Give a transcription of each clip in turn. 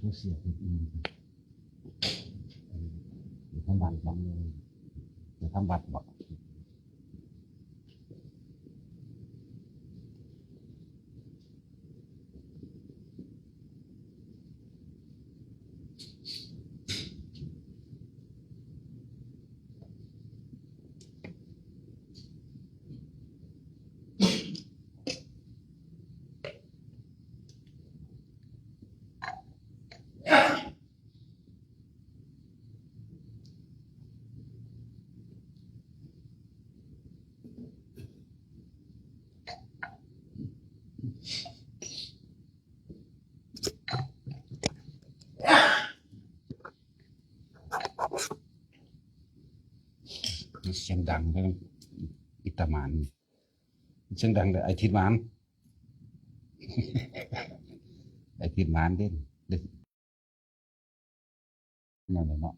ผู้เสียอีกทำบัตรบ้างเลยจะทำบัตรบอกเสียงดังเลยอิตามานเสียงดังเลยไอทิดมานไอทิดมานเด่นนั่นแหละเนาะ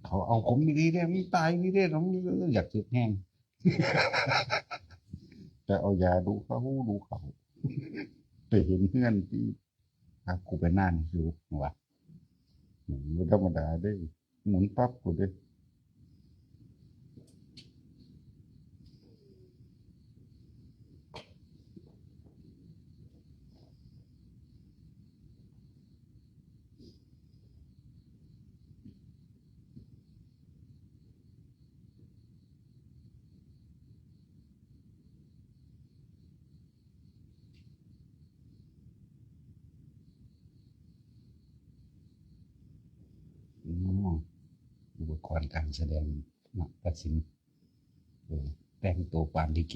เขาเอาผมดีๆเนี่ยมันตายดีๆผมอยากสึกแห้งแต่เอายาดูเขาไปเห็นเพื่อนที่กูไปนั่นอยู่ว่ะไม่ธรรมดาได้หมุนปั๊บกูได้อุปกรณ์การแสดงนักประสินแต่งตัวปานดีเก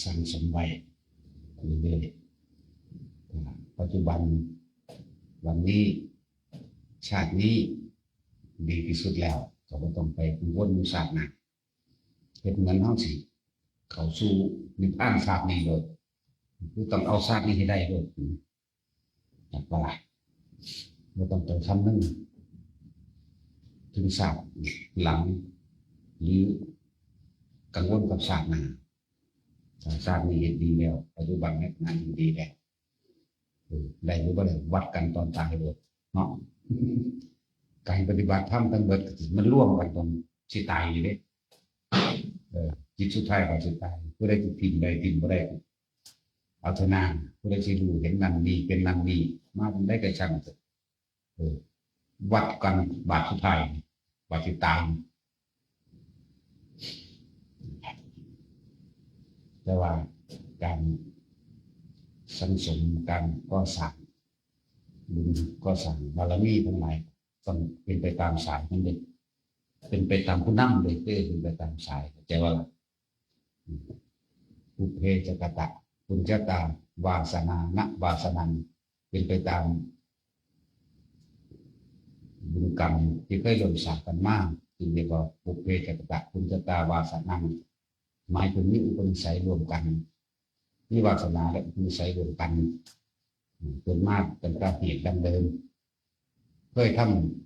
สั่งสมไว้เรื่อยๆปัจจุบันวันนี้ชาตินี้ดีที่สุดแล้วก็ไม่ต้องไปวนศาสตร์นะเป็นเหมือนห้องสิเขาสู้นิพพานศาสตร์นี้เลยคือต้องเอาศาสตร์นี้ให้ได้เลยจับปลาไม่ต้องไปทำนั่นถึงศาสตร์หลังหรือกังวลกับศาสตร์นะศาสตร์นี้ดีแล้วปัจจุบันนี้งานดีแล้วได้หรือไม่ได้วัดกันตอนตายเลยเนาะการปฏิบัติธรรมทั้งหมดมันร่วมกันตรงสิตายอยู่เลยจิตสุดท้ายก็สิตายผู้ใดจะพิมพ์ใดพิมพ์บ่ได้เอาเถอะนาผู้ใดจะรู้เห็นนั่นดีเป็นนั่นดีมาเป็นได้ก็ช่างเถอะวัดกันบาทสุดท้ายบาทสิตายแต่ว่าการสังสมการก็สั่งบุญก็สั่งบารมีทั้งหลายต้องเป็นไปตามสายนั่นเองเป็นไปตามผู้นำเลยเป็นไปตามสายใจว่าปุเพจกตะปุญญาตาวาสนาณวาสนันเป็นไปตามบุญกรรมที่เคยร่วมสร้างกันมากจึงเรียกว่าปุเพจกตะปุญญาตาวาสนันหมายถึงมีอุปนิสัยรวมกันมีวาสนาและอุปนิสัยรวมกันเป็นมากเป็นกระเหตุดังเดิมเคยท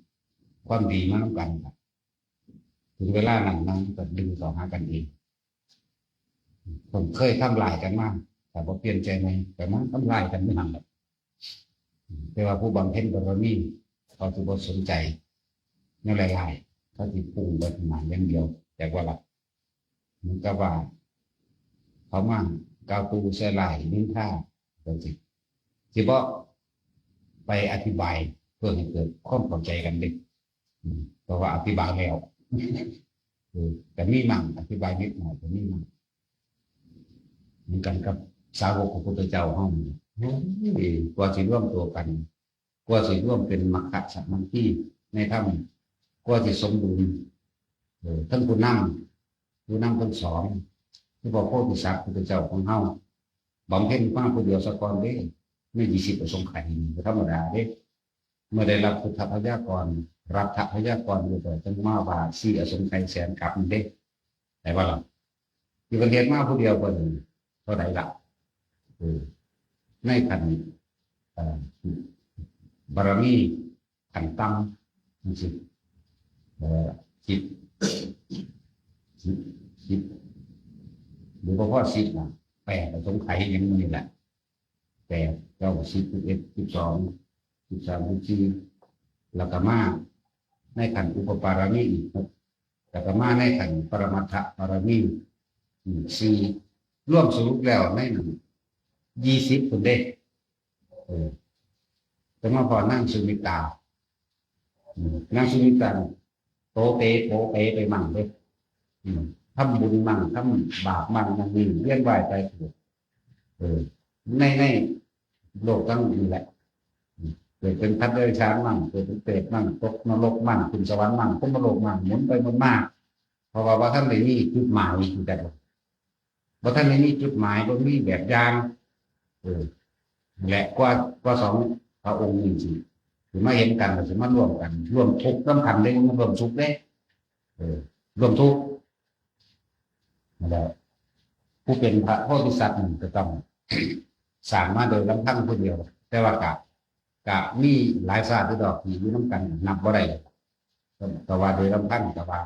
ำความดีมาต้องกันถึงเวลานั้นก็ดึงต่อหากันเอง ผมเคยทำลายกันมาแต่พอเปลี่ยนใจไหมแต่มันทำลายกันไม่ทำหรอกแต่ว่าผู้บำเพ็ญบารมีเขาจะบ่สนใจในหลายๆเขาที่ปุ่งไปขนาดอย่างเดียวแต่ว่าละมันก็ว่าเขามากาวตูเสลายนิ้นท่าตัวจริงที่บ่ไปอธิบายเพื่อให้เกิดความเข้าใจกันเด็กเพราะว่าอธิบายแล้วแต่มีมั่งอธิบายนิดหน่อยแต่มีมั่งเหมือนกันกับสาวกของพระพุทธเจ้าห้องกว่าสิร่วมตัวกันกว่าสิร่วมเป็นมรรคสัมมังคีในธรรมกว่าสิสมบูรณ์ท่านผู้นำทั้งสองที่บอกพระพุทธพระพุทธเจ้าของเฮาบำเพ็ญมาผู้เดียวสะกอนเด้ไม่20ประสงค์ไขธรรมดาเด้เมื่อได้รับพุทธพยากรรับทพยากรอยู่แต่จังมาว่า4อสงไขยแสนกับเด้แต่ว่าเราที่ประเทศมาผู้เดียวคนเท่าไหร่ละในขันบารมีขันตั้งจิตจิตจิตหรือว่าจิตนะ8สงไขยยังมีแหละ8 9 10 11 12 13 14แล้วก็มาในขันอุปปารมีอีกแล้วก็มาในขันปรมัตถปารมี4ร่วมสรุปแล้วในนั้น20คนเด้แต่มาพอนั่งสุมิตานั่งสุมิตาโตเตไปมั่งเลยทำบุญมั่งทำบาปมั่งนั่นนี่เลี้ยงไหวไปถูกในโลกทั้งนี้แหละเกิดเป็นพัดเดรัจฉานมั่งเกิดเป็นเปรตมั่งตกนรกมั่งขึ้นสวรรค์มั่งขึ้นนรกมั่งหมุนไปหมุนมาเพราะว่าท่านในนี้จุดหมายคือแต่ว่าท่านในนี้จุดหมายก็มีแบบอย่างและกว่าสองพระองค์จริงๆถึงมาเห็นกันถึงมาร่วมกันร่วมทุกข์ร่วมกันได้ร่วมสุขได้ร่วมทุกข์แล้วผู้เป็นพระโพธิสัตว์จะต้องสร้างมาโดยลำพังผู้เดียวแต่ว่ากะมีหลายศาสตร์ที่ดอกที่อยู่น้ำกันนับบ่ได้แต่ว่าโดยลำพังแต่ว่า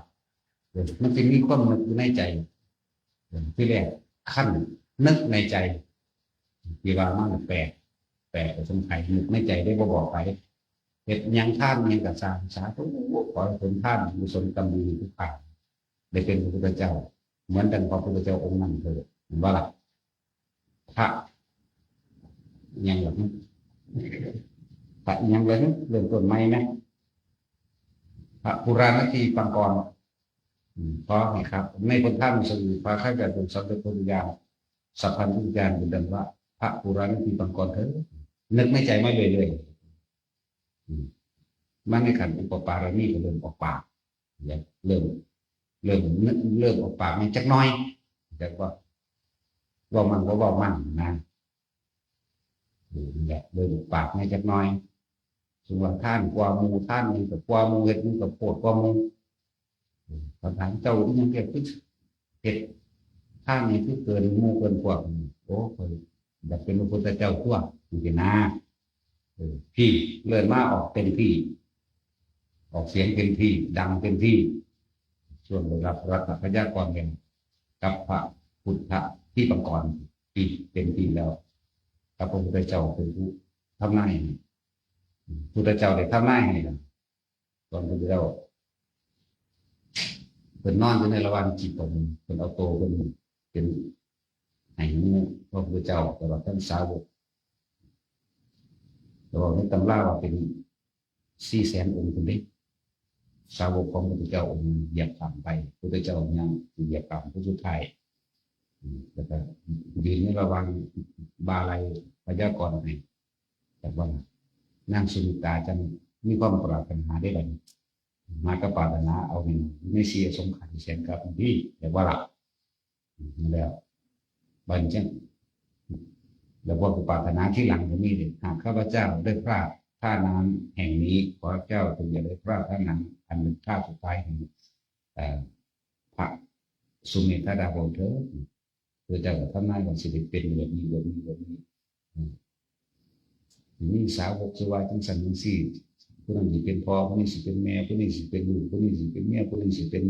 มันจะมีความนึกอยู่ในใจที่แรกขั้นนึกในใจที่ว่ามันแปลกสงสัยนึกในใจได้บอกไปเหตุยังท่านยังกับสาธุขอผลท่านมีสนกรรมดีทุกฝ่ายได้เป็นพระพุทธเจ้าเหมือนดังพระพุทธเจ้าองค์นั้นเลยเห็นว่าล่ะพระยังแบบนี้พระยังเลยเริ่มต้นใหม่ไหมพระปุราณทีปังกรเพราะครับในคนท่านสื่อพระข้าราชการสัมเด็จพระพุทธเจ้าสัพพันธุญาณเป็นดังว่าพระปุราณทีปังกรเถอะนึกไม่ใจไม่เลยมันในขันอุปปารมีก็เริ่มออกปากเริ่มออกปากมันจักน้อยแต่ว่ามันนะแหละเริ่มออกปากมันจักน้อยส่วนท่านกว่ามูท่านนี่กับกว่ามูเห็ดนี่กับโปดกว่ามูคำถามเจ้าที่ยังเก็บขึ้นเห็ดท่านนี่ที่เกินมูเกินกว่าโอ้ยอยากเป็นพระพุทธเจ้าทั่วจริงๆนะพี่เลื่อนมาออกเป็นพี่ออกเสียงเป็นพี่ดังเป็นพี่ส่วนระดับรัตนพยากรเป็นกับพระพุทธที่ปังกรปีเป็นปีแล้วกับพระพุทธเจ้าเป็นผู้ทำนายพุทธเจ้าได้ทำนายให้ตอนพระพุทธเจ้าเป็นนอนอยู่ในระหว่างจิตเป็นเอาโตเป็นให้พระพุทธเจ้าตลอดทั้งสาวกเราในตำราว่าเป็น400,000 องค์คนนี้สาวกของพระพุทธเจ้าองค์เหยียบต่ำไปพระพุทธเจ้ายังเหยียบต่ำผู้สุดท้ายแล้วก็ยืนในระหว่างบาลัยพยากรณ์ให้แต่ว่านางสุนิตาจะมีความปรารถนาได้เลยมากระปรารถนาเอาหนึ่งไม่เสียสงขารแสนกับพี่แต่ว่าหลักแล้วบันจังแล้วว่าปรารถนาที่หลังตรงนี้เลยหากข้าพเจ้าได้พลาดท่าน้ำแห่งนี้ขอเจ้าจงอย่าได้พลาดท่าน้ำอันเป็นท่าสุดท้ายแห่งพระสุเมธาดาบงเถอเพื่อจะทำนายว่าสิริเป็นแบบนี้นี่สาวกสวายทั้งสันทั้งสี่ผู้นั้นสิเป็นพ่อผู้นี้สิเป็นแม่ผู้นี้สิเป็นลูกผู้นี้สิเป็นเมียผู้นี้สิเป็น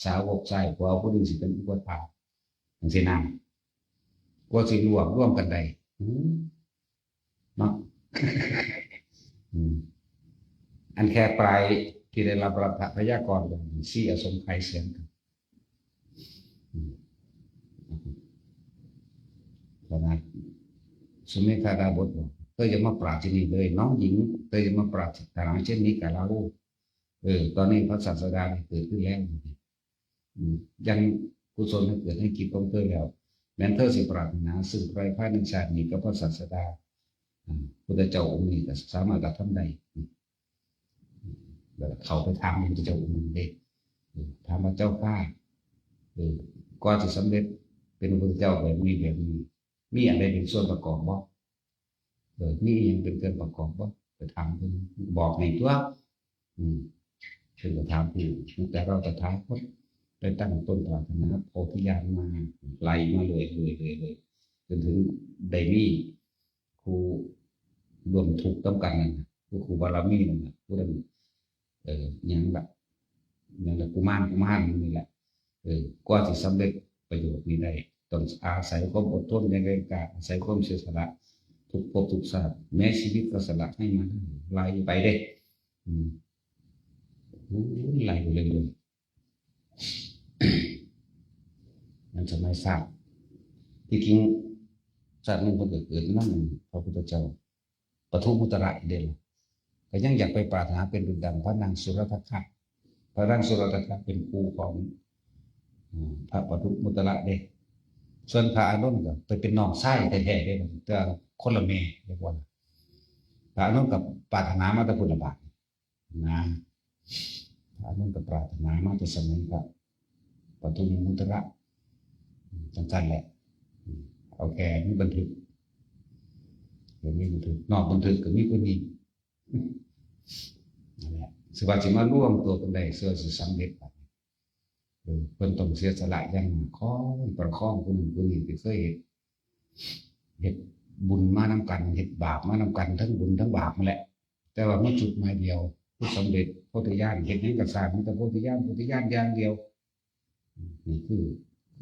สาวกชายผู้นี้สิเป็นอุปถาก มันสิน้ำกว่าสิร่วมกันได้เนาะ อันแค่ปลายที่ได้รับรัฐพยากรณ์ซี่อสมไขยเสียงกันขนาดสุเมธาดาบทบอกเธอจะมาปราบที่นี่เลยน้องหญิงเธอจะมาปราบทางเช่นนี้กับเราตอนนี้พระศาสดาเกิดขึ้นแล้วยังกุศลเกิดให้กิจของเธอแล้วแม้เธอสิปรารถนาซึ่งใครภายในชาตินี้ก็พระศาสดาพุทธเจ้าองค์นี้ก็สามารถกระทำได้เขาไปถามพุทธเจ้าองค์นั้นเด็กถามว่าเจ้าข้าก่อนจะสำเร็จเป็นพุทธเจ้าแบบนี้มีอะไรเป็นส่วนประกอบบ่มีอย่างเป็นเกินประกอบบ่ไปถามคุณบอกในตัวถึงจะถามผู้แต่เราจะถามคนได้ตั้งต้นปรารถนาโพธิญาณมาไล่มาเลยจนถึงได้มีครูรวมถูกต้องกันนั่นครูบารมีนั่นนะผู้นั้นอย่างแบบกุมารนี่แหละกว่าจะสำเร็จประโยชน์นี้ได้ต้องอาศัยความอดทนในการอาศัยความเสียสละทุกภพทุกชาติแม้ชีวิตก็สละให้มันไล่ไปได้ไล่ไปเลยนั่นทำไมทราบที่จริงชาติหนึ่งคนเกิดนั่นพระพุทธเจ้าปทุมุตระเด่นก็ยังอยากไปปรารถนาเป็นดุจดังพระนางสุรทัคคะพระนางสุรทัคคะเป็นครูของพระปทุมุตระเด่นส่วนพระอานนท์ก็ไปเป็นน้องไส้แท้ๆได้แต่คนละแม่เรียกว่าพระอานนท์กับปรารถนามาแต่พุทธบาทนะพระอานนท์กับปรารถนามาแต่สมัยพระปทุมุตระจังๆแหละเอาแก่มีบันทึกมีบันทึกนอกบันทึกก็มีคนนี้นั่นแหละสวัสดิ์มาร่วมตัวกันได้เสื่อสิสำเร็จคนต้องเสียสละยังประคองคนหนึ่งคนนี้ที่เคยเห็ดบุญมานำกันเห็ดบาปมานำกันทั้งบุญทั้งบาปนั่นแหละแต่ว่าไม่จุดหมายเดียวผู้สำเร็จโพธิญาณเห็ดนี้กับสารมันแต่โพธิญาณอย่างเดียวนี่คือ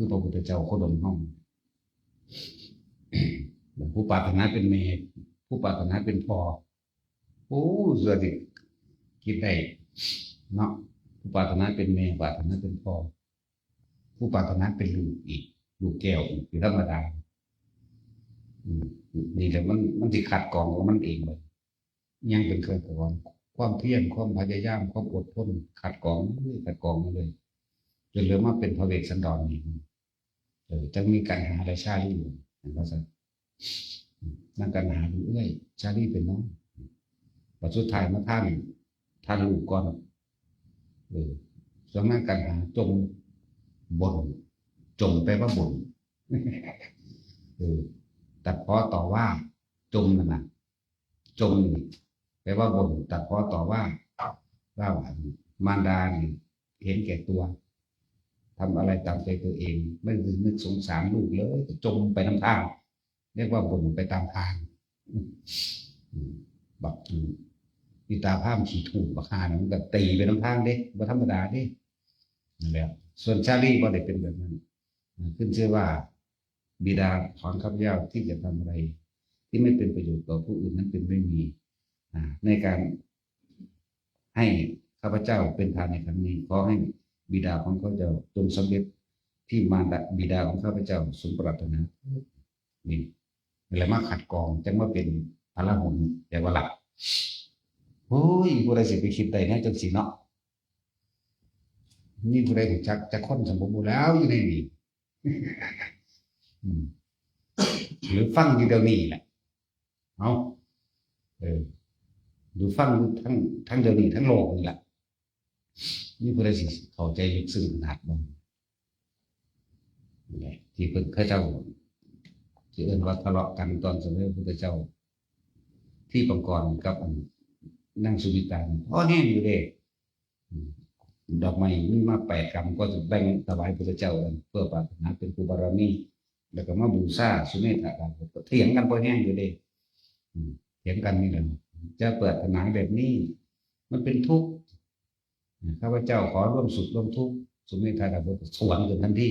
พระพุทธเจ้าโคดมห้องผู้ปรารถนาเป็นเมธผู้ปรารถนาเป็นพ่อโอ้เสือดิคิดได้เนาะผู้ปรารถนาเป็นเมธปรารถนาเป็นพ่อผู้ปรารถนาเป็นลูกอีกลูกแก้วอีกธรรมดานี่แหละมันสิขัดกรองของมันเองเลยยังเป็นเคยก่อนความเพียรความพยายามความอดทนขัดกรองมาเลยจนเหลือมาเป็นพระเวสสันดรนี่จะมีการหาอะไรชาลีอยู่นะครับนั่งกันหาดูชาลีเป็นน้องปัจจุบันมาท่านลูกก่อนสมัยการหาจงบ่นจงแปลว่าบ่นตัดพ้อต่อว่าจงนั่นนะจงแปลว่าบ่นตัดพ้อต่อว่ามารดาเห็นแก่ตัวทำอะไรตามใจตัวเองไม่นึกสงสารลูกเลยจมไปน้ำทางเรียกว่าบ่นไปตามทางบักปีตาภาพขี่ถูกบักฮานะมันก็ตีไปน้ำทางเด้บ่ธรรมดาเด้นั่นแหละส่วนชาลีบ่ได้เป็นแบบนั้นขึ้นชื่อว่าบิดาของข้าพเจ้าที่จะทำอะไรที่ไม่เป็นประโยชน์ต่อผู้อื่นนั้นเป็นไม่มีในการให้ข้าพเจ้าเป็นทานในครั้งนี้ขอให้บิดาของข้าพเจ้าจงสำเร็จที่มารดาบิดาของข้าพเจ้าสมปรารถนานี่อะไรมาขัดกรองจังว่าเป็นพระหุนแต่ว่าหลักโอ้ยผู้ใดสิไปคิดได้นะจังสีเนาะนี่ผู้ใดถึงจะค้นสมบูรณ์แล้วอยู่ในนี้หรือฟังอยู่เดี๋ยวนี้แหละเอาหรือฟังทั้งเดี๋ยวนี้ทั้งโลกนี่แหละนี่ผู้ใดสิเข้าใจลึกซึ้งขนาดนั้นที่เพิ่นข้าเจ้าที่เอิ้นว่าทะเลาะกันตอนสมัยพระพุทธเจ้าที่ปังกรกับนั่งสุวิตาพ่อแห้งอยู่เด้ดอกไม้มีมา8 กรัมก็จะแบ่งถวายพระพุทธเจ้าเพื่อปรารถนาเป็นครูบารมีแล้วก็มาบูชาสุเมธาดาบทเถียงกันพ่อแห้งอยู่เด้เถียงกันนี่แหละจะเปิดผนังแบบนี้มันเป็นทุกข์ข้าพเจ้าขอร่วมสุขร่วมทุกข์สุเมธาดาบทสวนกันทันที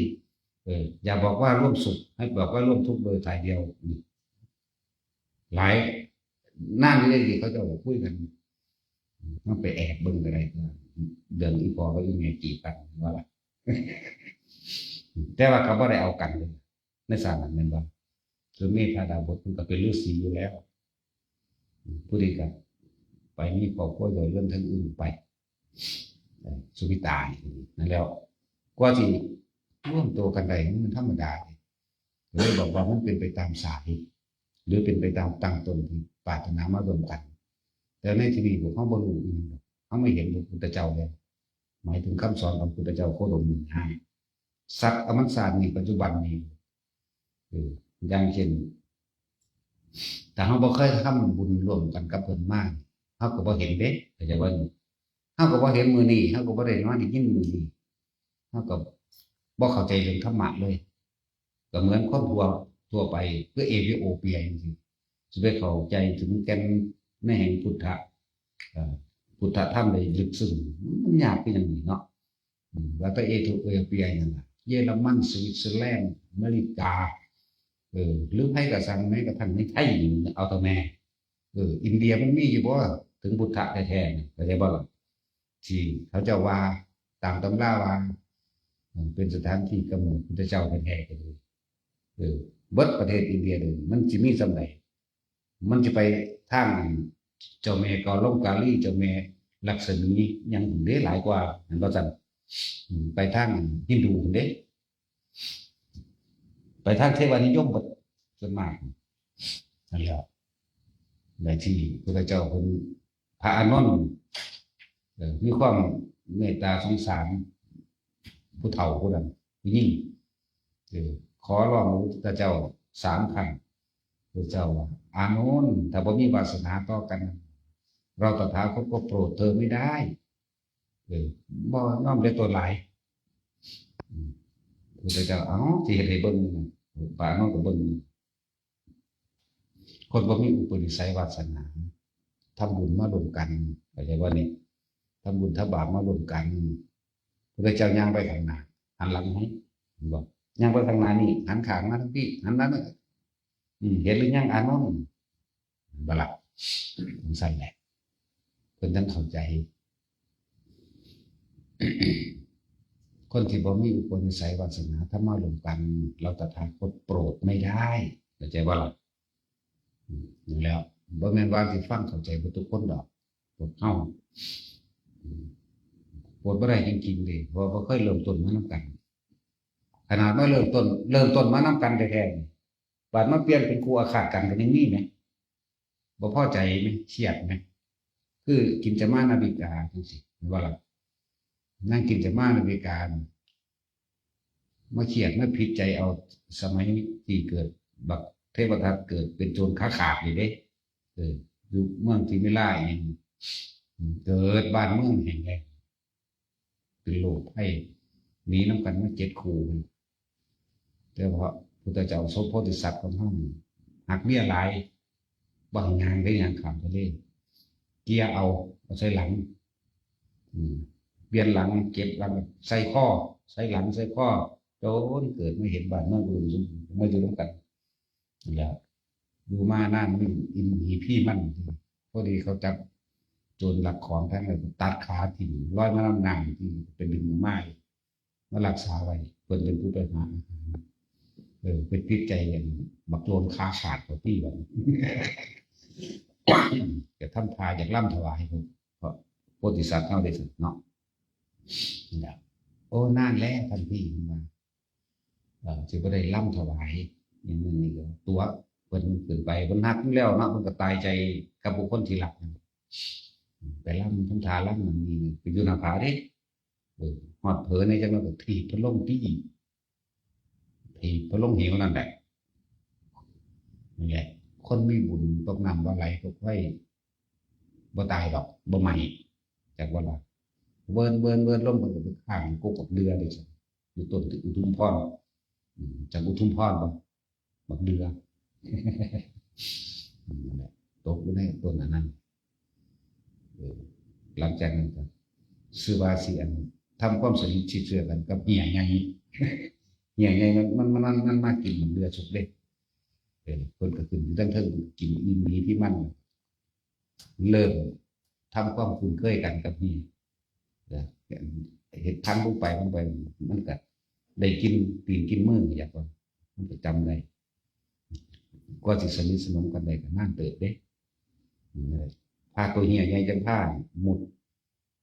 อย่าบอกว่าร่วมสุขให้บอกว่าร่วมทุกข์โดยสายเดียวหลายนั่นนี่เลยเขาจะบอกคุยกันมันไปแอบเบิ่งอะไรก็เดินอีพอก็อีเมจีกันว่าล่ะแต่ว่าเขาไม่ได้เอากันเลยในสารนั้นเป็นว่าคือเมธาดาบทมันก็เป็นฤาษีอยู่แล้วผู้ดีกับไปมีครอบครัวโดยเรื่องทั้งอื่นไปสุวิตานั่นแล้วกว่าที่ร่วมตัวกันได้มันธรรมดาเลยบอกว่ามันเป็นไปตามสายหรือเป็นไปตามตั้งต้นที่ปรารถนามารวมกันแต่ในที่นี้พวกเขาบรรลุเขาไม่เห็นพระพุทธเจ้าเลยหมายถึงคำสอนของพระพุทธเจ้าโคดมหนึ่งให้สัตว์อมตะนี่ปัจจุบันนี้อย่างเช่นแต่เขาบอกเคยทำบุญร่วมกันกับเพิ่นมากเขาก็บ่เห็นเด้แต่จะว่าเขาก็บ่เห็นมือนี้เขาก็บ่ได้นอนได้ยินมือนี้เขาก็บ่เข้าใจเรื่องธรรมะเลยก็เหมือนคนทั่วไปเพื่อเอธิโอเปียจริงๆจะไปเข้าใจถึงแก่นในแห่งพุทธธรรมได้ลึกซึ้งมันยากเป็นอย่างนี้เนาะว่าแต่เอธิโอเปียนั่นล่ะเยอรมันสวิตเซอร์แลนด์อเมริกาหรือให้กับสังแม้กระทั่งในไทยเอาตัวแม่อินเดียมันมีอยู่บ่ถึงพุทธะแท้ๆเข้าใจบ่ล่ะที่เขาเจ้าว่าตามตำราว่าเป็นสถานที่กำเนิดพุทธเจ้าแท้ๆกันเลยเบิดประเทศอินเดียเลยมันจะมีสำใดมันจะไปทางเจ้าแม่กอลงกาลีเจ้าแม่ลักษมียังเด้หลายกว่าเห็นบ่จังไปทางฮินดูเด้ไปทางเทวานิยมบดส่วนมากนั่นแหละในที่พระเจ้าเป็นพระอานนท์มีความเมตตาสงสารผู้เฒ่าผู้นั้นผู้ยิ่งขอร้องพระเจ้า3 ครั้งพระเจ้าว่าอานนท์ถ้าบ่มีวาสนาต่อกันเราตถาคตก็โปรดเธอไม่ได้บ่น้อมได้ตัวหลายพระเจ้าที่เห็นให้เบิ่งปานนท์ก็เบิ่งคนบ่มีอุปนิสัยวาสนาทำบุญมารวมกันเข้าใจว่านี่ทำบุญทำบาปมารวมกันพระเจ้าย่างไปทางหน้าหันหลังให้บอกย่างไปทางหน้านี่หันข้างมาทางพี่หันนั้นเห็นหรือยังอานนท์บ่ล่ะผมใส่แหละเพิ่นทั้งเข้าใจคนที่บ่มีอุปนิสัยวาสนาถ้ามารวมกันเราตถาคตโปรดไม่ได้เข้าใจบ่ล่ะอยู่แล้วบ่แม่นว่าสิฟังเข้าใจบ่ทุกคนดอกพวกเฮาโปรดบ่ได้จริงๆเด้เพราะบ่เคยเริ่มต้นมานำกันขนาดมาเริ่มต้นมานำกันแท้ๆบัดมาเปลี่ยนเป็นคู่อาฆาตกันก็ยังมีแหมบ่พอใจแหมเครียดแหมคือกินจะมานาบิกาจังซี่ว่าล่ะนั่งกินจะมานาบิกามาเครียดมาผิดใจเอาสมัยที่เกิดบักเทพทัตเกิดเป็นโจรขาขาดนี่เด้อยู่เมืองที่มิลาเองเกิดบ้านเมืองแห่งแรงเป็นโลกให้หนีน้ำกันมา7 คู่แต่เพราะพุทธเจ้าสมโพธิสัตว์ของเฮาหักเมียหลายบ่ให้งานได้งานขามทะเลเกียร์เอาใส่หลังเปลี่ยนหลังเก็บหลังใส่ข้อใส่หลังใส่ข้อจนเกิดไม่เห็นบ้านเมืองอุดมสมบูรณ์มาอยู่ร่วมกันแล้วอยู่มานานมันอินหีพี่มันพอดีเขาจับโจรหลักของทั้งเลยตัดขาถิ่นร้อยมาลำนางที่เป็นดึงไม้มารักษาไว้เพิ่นเป็นผู้ไปหาเป็นพิษใจอย่างบักโลนขาขาดกว่าที่วันจะทำทายจากล่ำถวายเพราะโพธิสัตว์เท่าได้สุดเนาะนี่โอ้นานแล้วท่านพี่มาจะก็ได้ล่ำถวายอย่างนั้นนี่ก็ตัวเพิ่นขึ้นไปเพิ่นหักแล้วเนาะเพิ่นก็ตายใจกับบุคคลที่หลักไปล่ำทำทาล่ำมันนี่ไปอยู่หน้าผาเด้หอดเผลอในจังหวะก็ถีบพระลงที่ถีบพระลงเหวนั่นแหละนี่แหละคนมีบุญตกน้ำบ่ไหลตกไฟบ่ตายดอกบ่ใหม่จากว่าละเวินลงมันก็ไปข้างกุกกับเรือเลยจ้ะอยู่ต้นอุทุมพรจากอุทุมพรบักเรือนั่นแหละตกอยู่ในต้นนั้นหลังจากนั้นก็ซื้อว่าสิอันทำความสนิทชิดเชื่อกันกับเมียไง เนี่ยไงมันมากินมันเรือสุกเด็กคนก็ขึ้นตั้งเทิงกินอินดีที่มันเริ่มทำความคุ้นเคยกันกับนี่เห็นทั้งลงไปมันก็ได้กินตีนกินมืออย่างก่อนมันก็จำได้ก็สิสนิทสนมกันได้กันนั่นเติบเด้พาตัวเหี้ยใหญ่จังผ้าหมุด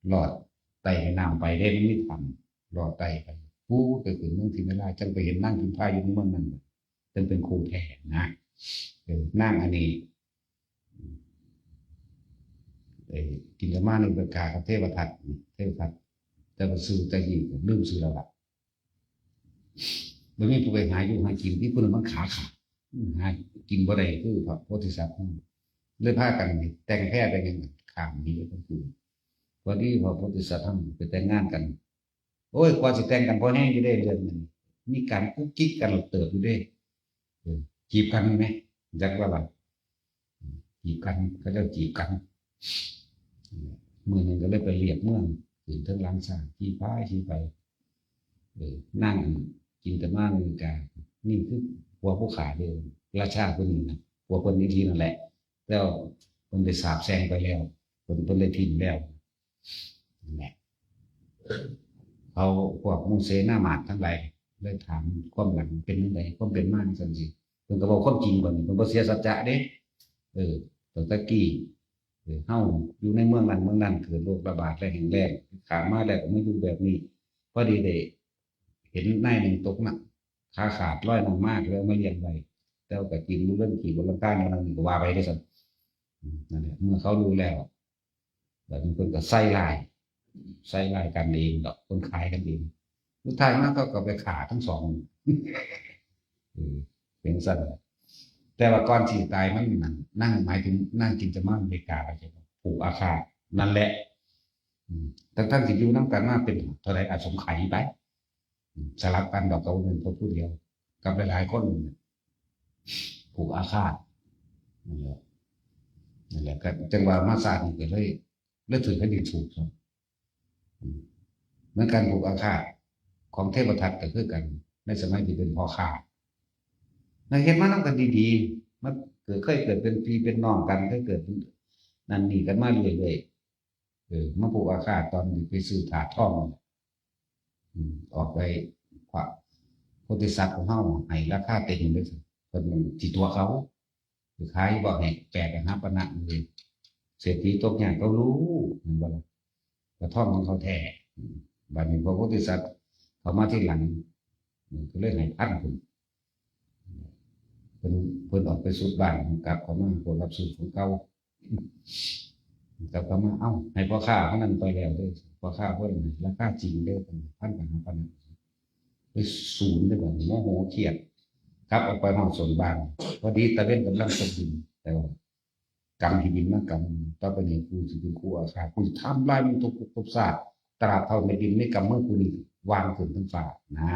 หลอดไต่น้ำไปได้มันไม่ทำหลอดไต่ไปผู้เกิดขึ้นเมืองที่ไม่ได้จังไปเห็นนั่งกินผ้าอยู่เมืองนั้นจังเป็นครูแทนนะนั่งอันนี้กินจะมาในเบกากับเทพทัตจะมาซื้อจะยิงลืมซื้อแล้วล่ะบางทีผู้ไปหาอยู่หากินที่คนมันขาขาดหากินบ่ได้คือพระโพธิสัตว์เลยพากันแต่งแพทย์แต่งยังข้ามนี้ก็คือพอดีพระโพธิสัตว์ไปแต่งงานกันโอ้ยกว่าจะแต่งกันพอแห้งจะได้เดือนนึงมีการกุ๊กกิ๊กกันเติบอยู่ด้วยจีบกันไหมจักว่าล่ะจีบกันก็จะจีบกันมือหนึ่งก็เลยไปเรียกเมืองตื่นทั้งล้างชาขี่ไปนั่งกินแต่มากเลยกานี่คือหัวผู้ขาเดิมราชาคนนี้นะหัวคนนี้ทีนั่นแหละแล้วคนได้สาบแซงไปแล้วคนได้ทิ้งแล้วนั่นแหละเขาพวกมุงเสนาหมาดทั้งหลายเลยถามความหลังเป็นยังไงความเป็นมากสันสิเพิ่นก็บอกความจริงก่อนเพิ่นบ่เสียสัจจะเด้ตั้งแต่กี้เฮาอยู่ในเมืองนั้นเกิดโรคระบาดและแห้งแล้งขามาแล้วก็มาอยู่แบบนี้พอดีได้เห็นนายหนึ่งตกหนักขาขาดร้อยหนังมากแล้วมาเลี้ยงไว้แต่ก็กินรู้เรื่องขี่บนร่างกายนั่นก็ว่าไปได้สั่นนั่นแหละเมื่อเขารู้แล้วแบบนี้เพิ่นก็ใส่ลายกันเองดอกคนขายกันเองสุดท้ายมันก็ไปขาทั้งสองเป็นสั่นแต่ว่าก่อนที่ตายมันนั่งหมายถึงนั่งกินจะมาอเมริกาไปใช่ไหมผูกอาคาตนั่นแหละทั้งที่อยู่นั่งกันมาเป็นเท่าไรอาสมไขไปสลับกันดอกเกาเงินตัวผู้เดียวกับหลายๆคนผูกอาคาตนั่นแหละก็จังหวะมาศาสตร์นี่ก็เลยถือแผ่นดินถูกครับเหมือนการผูกอาคาตของเทพทัตก็คือกันในสมัยที่เป็นพ่อข้าเราเห็นมาตั้งแต่ดีๆมันเคยเกิดเป็นพี่เป็นน้องกันเคยเกิดนั่นนี่กันมาเรื่อยๆมาผูกอาคาตตอนไปซื้อถาดทองออกไปพระโพธิสัตว์ของเฮาให้ราคาเต็มเลยคนที่ตัวเขาหรือขายบอกให้แปด5ปะนะเลยเศรษฐีตกงานเขารู้เหมือนว่ากระท่อมของเขาแท้บัดนี้พระโพธิสัตว์เขามาที่หลังก็เลยให้พันคนเพิ่นออกไปสุดบ้านกลับเขามาพวกรับสูตรของเก่ากลับเขามาให้พ่อข้าเขานั่นไปแล้วด้วยพ่อข้าเพิ่นราคาจริงเด้อพันกับ5ปะนะไปศูนย์ได้แบบโมโหเครียดครับออกไปห้องส่วนบ้านพอดีตะเว้นกำลังตกดินแต่ว่ากรรมที่ดินมากรรมต่อไปนี้กูสิเป็นครูอาคากูทำลายมันทุกศาสตร์ตราบเท่าในดินไม่กำเมื่อกูนี่วางขึ้นทั้งฝ่านะ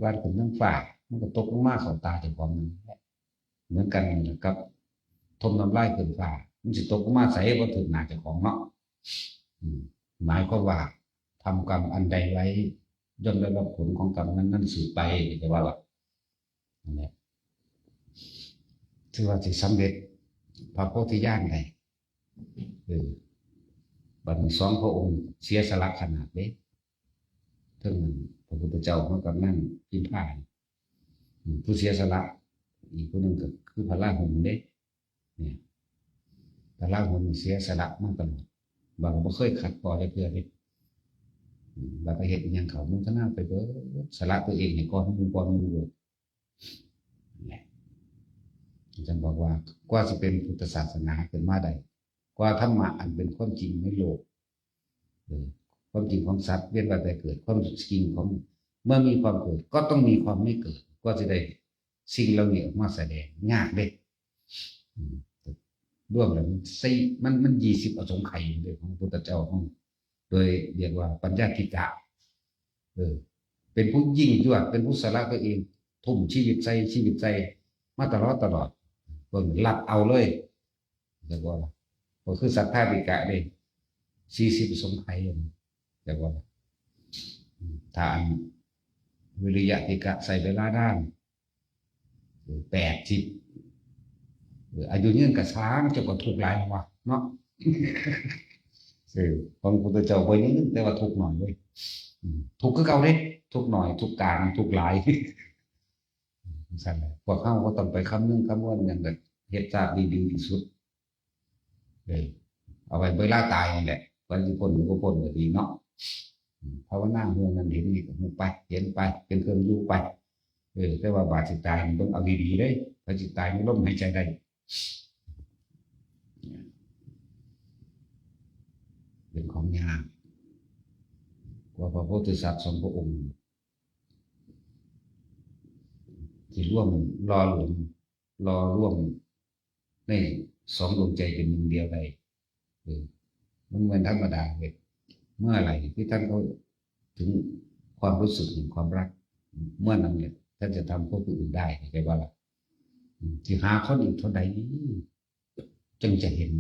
วางขึ้นทั้งฝ่ามันก็ตกลงมาเข้าตาแต่ความนั้นเหมือนกันกับทมน้ำลายขึ้นฝ่ามันจะตกลงมาใส่บนถึงหนาเจ้าของเนาะหมายความว่าทำกรรมอันใดไว้ย่อมได้รับผลของกรรมนั้นสืบไปจะว่าแบบนั่นแหละถือว่าที่สำเร็จพระโพธิญาณใดบัดนี้สองพระองค์เสียสละขนาดเล็กทั้งพระพุทธเจ้าเขากำนั่งพิมพ์ผ่านผู้เสียสละอีกคนหนึ่งก็คือพระราหุลเด็กเนี่ยพระราหุลเสียสละมากตลอดบางบ่เคยขัดคอได้เพื่อเด็กเราไปเห็นอย่างเขามุ่งหน้าไปเบิดสละตัวเองให้ก่อนมูแหละอาจารย์บอกว่ากว่าจะเป็นพุทธศาสนาเกิดมาได้กว่าธรรมะอันเป็นความจริงในโลกความจริงของสัตว์เวียนว่ายตายเกิดความจริงของเมื่อมีความเกิดก็ต้องมีความไม่เกิดก็จะได้สิ่งเหล่านี้ออกมาแสดงยากเด็กร่วมแล้วมัน20อสงไขยเลยของพุทธเจ้าของโดยเรียกว่าปัญญาธิกะเป็นผู้ยิ่งยวดเป็นผู้สละตัวเองทุ่มชีวิตใจมาตลอดเบิ่งรับเอาเลยเรียกว่าก็คือสัทธาธิกะเลย40สงไขยเรียกว่า ถ้าอันวิริยะติกะใส่เวลาด้าน80อายุยืนกับช้างเจ้าก็ทุกข์หลายว่ะเนาะของพุทธเจ้าไว้ยืนแต่ว่าทุกข์หน่อยเว้ยทุกข์คือเก่าเด้ทุกข์หน่อยทุกข์กลางทุกข์หลายสั่นแหละพวกเขาก็ต้องไปคำนึงคำว่าอย่างแบบเหตุการณ์ดีๆที่สุดเอาไว้เวลาตายนี่แหละวันที่พ้นก็พ้นก็ดีเนาะภาวนาเมืองนั้นเห็นนี่ก็หูไปเห็นไปเป็นเครื่องอยู่ไปแต่ว่าบาดจิตตายมันต้องเอาดีๆเลยพอจิตตายมันล้มหายใจได้เป็นของยากกว่าพระโพธิสัตว์สองพระองค์ที่ร่วมรอหลวมรอร่วมในสองดวงใจเป็นหนึ่งเดียวได้มันเป็นธรรมดาเลยเมื่อไหร่ที่ท่านเขาถึงความรู้สึกถึงความรักเมื่อนั้นเนี่ยท่านจะทำเพื่อผู้อื่นได้เข้าใจว่าล่ะที่หาคนอีกเท่าใดจึงจะเห็น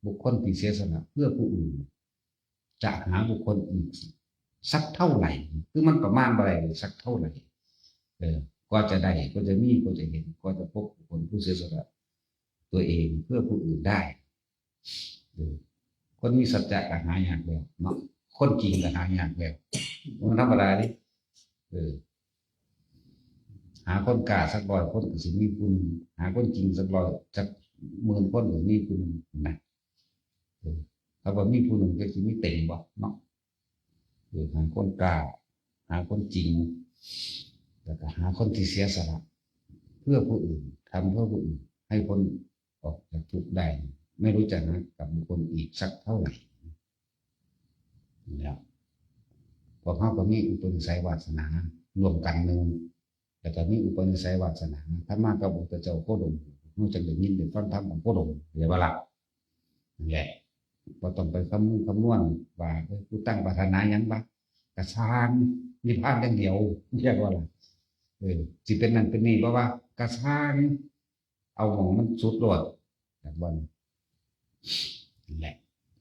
บุคคลที่เสียสละเพื่อผู้อื่นจะหาบุคคลอีกสักเท่าไหร่คือมันประมาณอะไรสักเท่าไหร่ก็จะได้ก็จะมีก็จะเห็นก็จะพบบุคคลผู้เสียสละตัวเองเพื่อผู้อื่นได้คนมีสัจจะก็หายากแล้วเนาะคนจริงก็หายากแล้วมันธรรมดาดิหาคนกล้าสักร้อยคนก็สิมีผู้หนึ่งหาคนจริงสักร้อยสัก10,000 คนก็มีผู้หนึ่งนะถ้าว่ามีผู้หนึ่งก็สิมีเต็มบ่เนาะหาคนกล้าหาคนจริงแล้วก็หาคนที่เสียสละเพื่อผู้อื่นทำเพื่อผู้อื่นให้คนออกจากทุกข์ได้ไม่รู้จักนะกับบุคคลอีกสักเท่าไหร่แล้วพวกเขาก็มีอุปนิสัยวาสนารวมกันหนึ่งแต่ก็มีอุปนิสัยวาสนาถ้ามากับอุตเจ้าโคดมนอกจากได้ยินได้ฟังธรรมของโคดมเดี๋ยวว่าละแหละพอต้องไปคำนวณว่าผู้ตั้งปรารถนาอย่างบ้างกระชางมีพลาดอย่างเดียวเรียกว่าอะไรจิเป็นนั่นเป็นนี่เพราะว่ากระชางเอาของมันสุดโลดแบบวันแหละ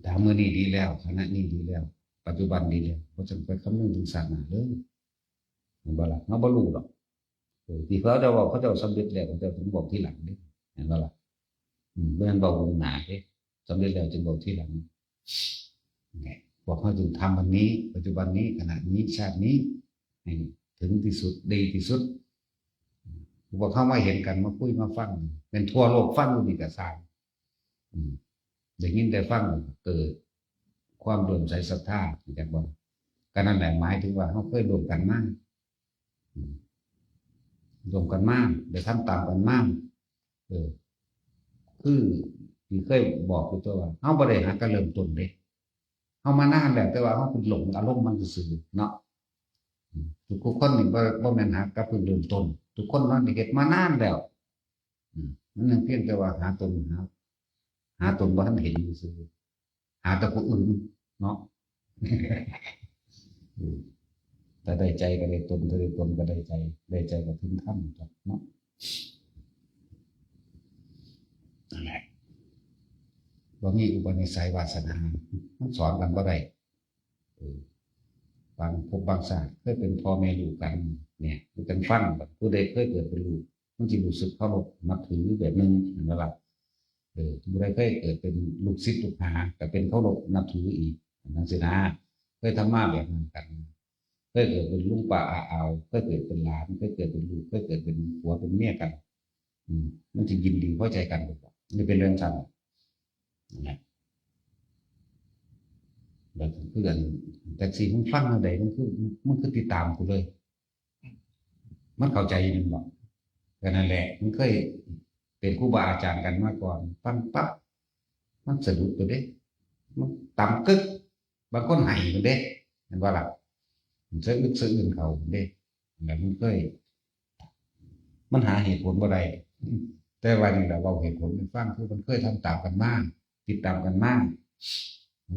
ถามมือนี้ดีแล้วคณะนี้ดีแล้วปัจจุบันดีแล้วเพราะฉันไปคำนึงถึงศาสนาเลยเห็นบ่ล่ะเขาบ่รู้หรอกที่เขาจะบอกเขาจะสำเร็จแล้วเขาจะถึงบอกที่หลังนี่เห็นบ่ล่ะเมื่อบอกวงหนาเด้สำเร็จแล้วจึงบอกที่หลังเนี่ยบอกเขาจึงทำวันนี้ปัจจุบันนี้ขณะนี้ชาตินี้ให้ถึงที่สุดดีที่สุดบอกเขามาเห็นกันมาคุยมาฟังเป็นทั่วโลกฟังอยู่นี่ก็สร้างได้ยินได้ฟังเกิดความรวมใจศรัทธาจากบ่ก็นั่นแหละหมายถึงว่าเขาเคยรวมกันมากรวมกันมากได้ทำตามกันมากคือที่เคยบอกคือตัวว่าเขาบ่ได้หาการเริ่มต้นเด้เขามานานแล้วแต่ว่าเขาเป็นหลงอารมณ์มันซื่อเนาะทุกคนนี่บ่แม่นหากับเพิ่งเริ่มต้นทุกคนนั่นเฮ็ดมานานแล้วมันยังเพียงแต่ว่าหาตนบ่ทันเห็นซื่อหาแต่ผู้อื่นเนาะแต่ได้ใจก็ได้ตนถ้าได้ตนก็ได้ใจก็ถึงธรรมเนาะนั่นแหละบ่มีอุปนิสัยวาสนามันสอนกันบ่ได้บางภพบางชาติเคยเป็นพ่อแม่ลูกกันเนี่ยมันกันฟังแบบผู้ใดเคยเกิดเป็นลูกมันจะรู้สึกเคารพนับถือแบบนึงนั่นแหละผู้ใดเคยเกิดเป็นลูกศิษย์ลูกหาแต่เป็นเคารพนับถืออีกนั่นสินะเคยทำมาแบบนั้นกันเคยเกิดเป็นลุงป้าอาเอาเคยเกิดเป็นหลานเคยเกิดเป็นลูกเคยเกิดเป็นผัวเป็นเมียกันมันจะยินดีพอใจกันหมดนี่เป็นเรื่องสั้นนะแล้วเพื่อนแต่สิ่งมึงฟังอะไรมันคือติดตามกูเลยมันเข้าใจมันบอกกันนั่นแหละมันเคยเป็นครูบาอาจารย์กันมาก่อนฟังปั๊บมันสะดุดตัวเด้มันต่ำกึกบางคนหายมันเด้เห็นว่าล่ะมันเสื่อมอื่นเขาเด้แล้วมันเคยมันหาเหตุผลบ่ได้แต่วันนี้เราเหตุผลมันฟังคือมันเคยทำตามกันมากติดตามกันมาก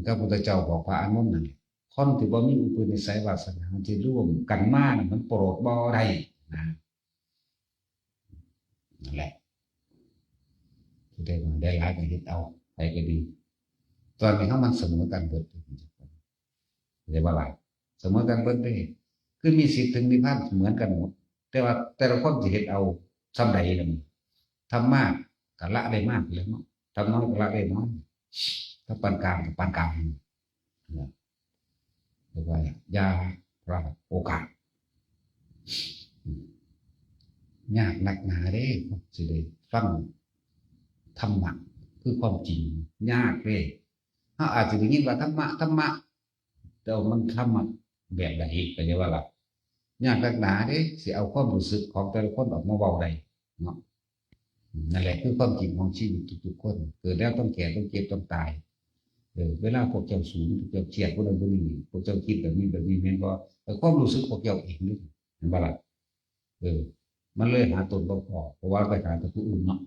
พระพุทธเจ้าบอกพระอานนท์นั่นคนที่บ่มีอุปนิสัยวาสนาที่ร่วมกันมากมันโปรดบ่ได้นะนั่นแหละที่ได้หลายก็เฮ็ดเอาไปก็ดีตอนนี้เขามันเสมอกันเบิดเลยว่าหลายเสมอกันเบิดได้ คือมีสิทธิ์ถึงนิพพานเหมือนกันหมดแต่ว่าแต่ละคนสิเฮ็ดเอาซ้ำใดนั่นทำมากก็ละได้มากเลยเนาะทำน้อยก็ละได้น้อยถ้าปานกลางก็ปานกลางนะเรียกว่าอย่าพลาดโอกาสยากหนักหนาเด้สิได้ฟังธรรมะคือความจริงยากเด้เฮาอาจสิได้ยินว่าธรรมะแต่ว่ามันธรรมะแบบใดก็จะว่าล่ะยากหนักหนาเด้สิเอาความรู้สึกของแต่ละคนออกมาเว้าได้เนาะนั่นแหละคือความจริงของชีวิตทุกๆคนเกิดแล้วต้องแก่ต้องเจ็บต้องตายเวลาพวกเจ้าสูงพวกเจ้าเครียดพวกนั้นพวกนี้พวกเจ้าคิดแบบนี้แม่นบ่ความรู้สึกพวกเจ้าเองนี่เห็นบ่ล่ะมันเลยหาตนบ่พอเพราะว่าไปหาแต่ผู้อื่นเนาะ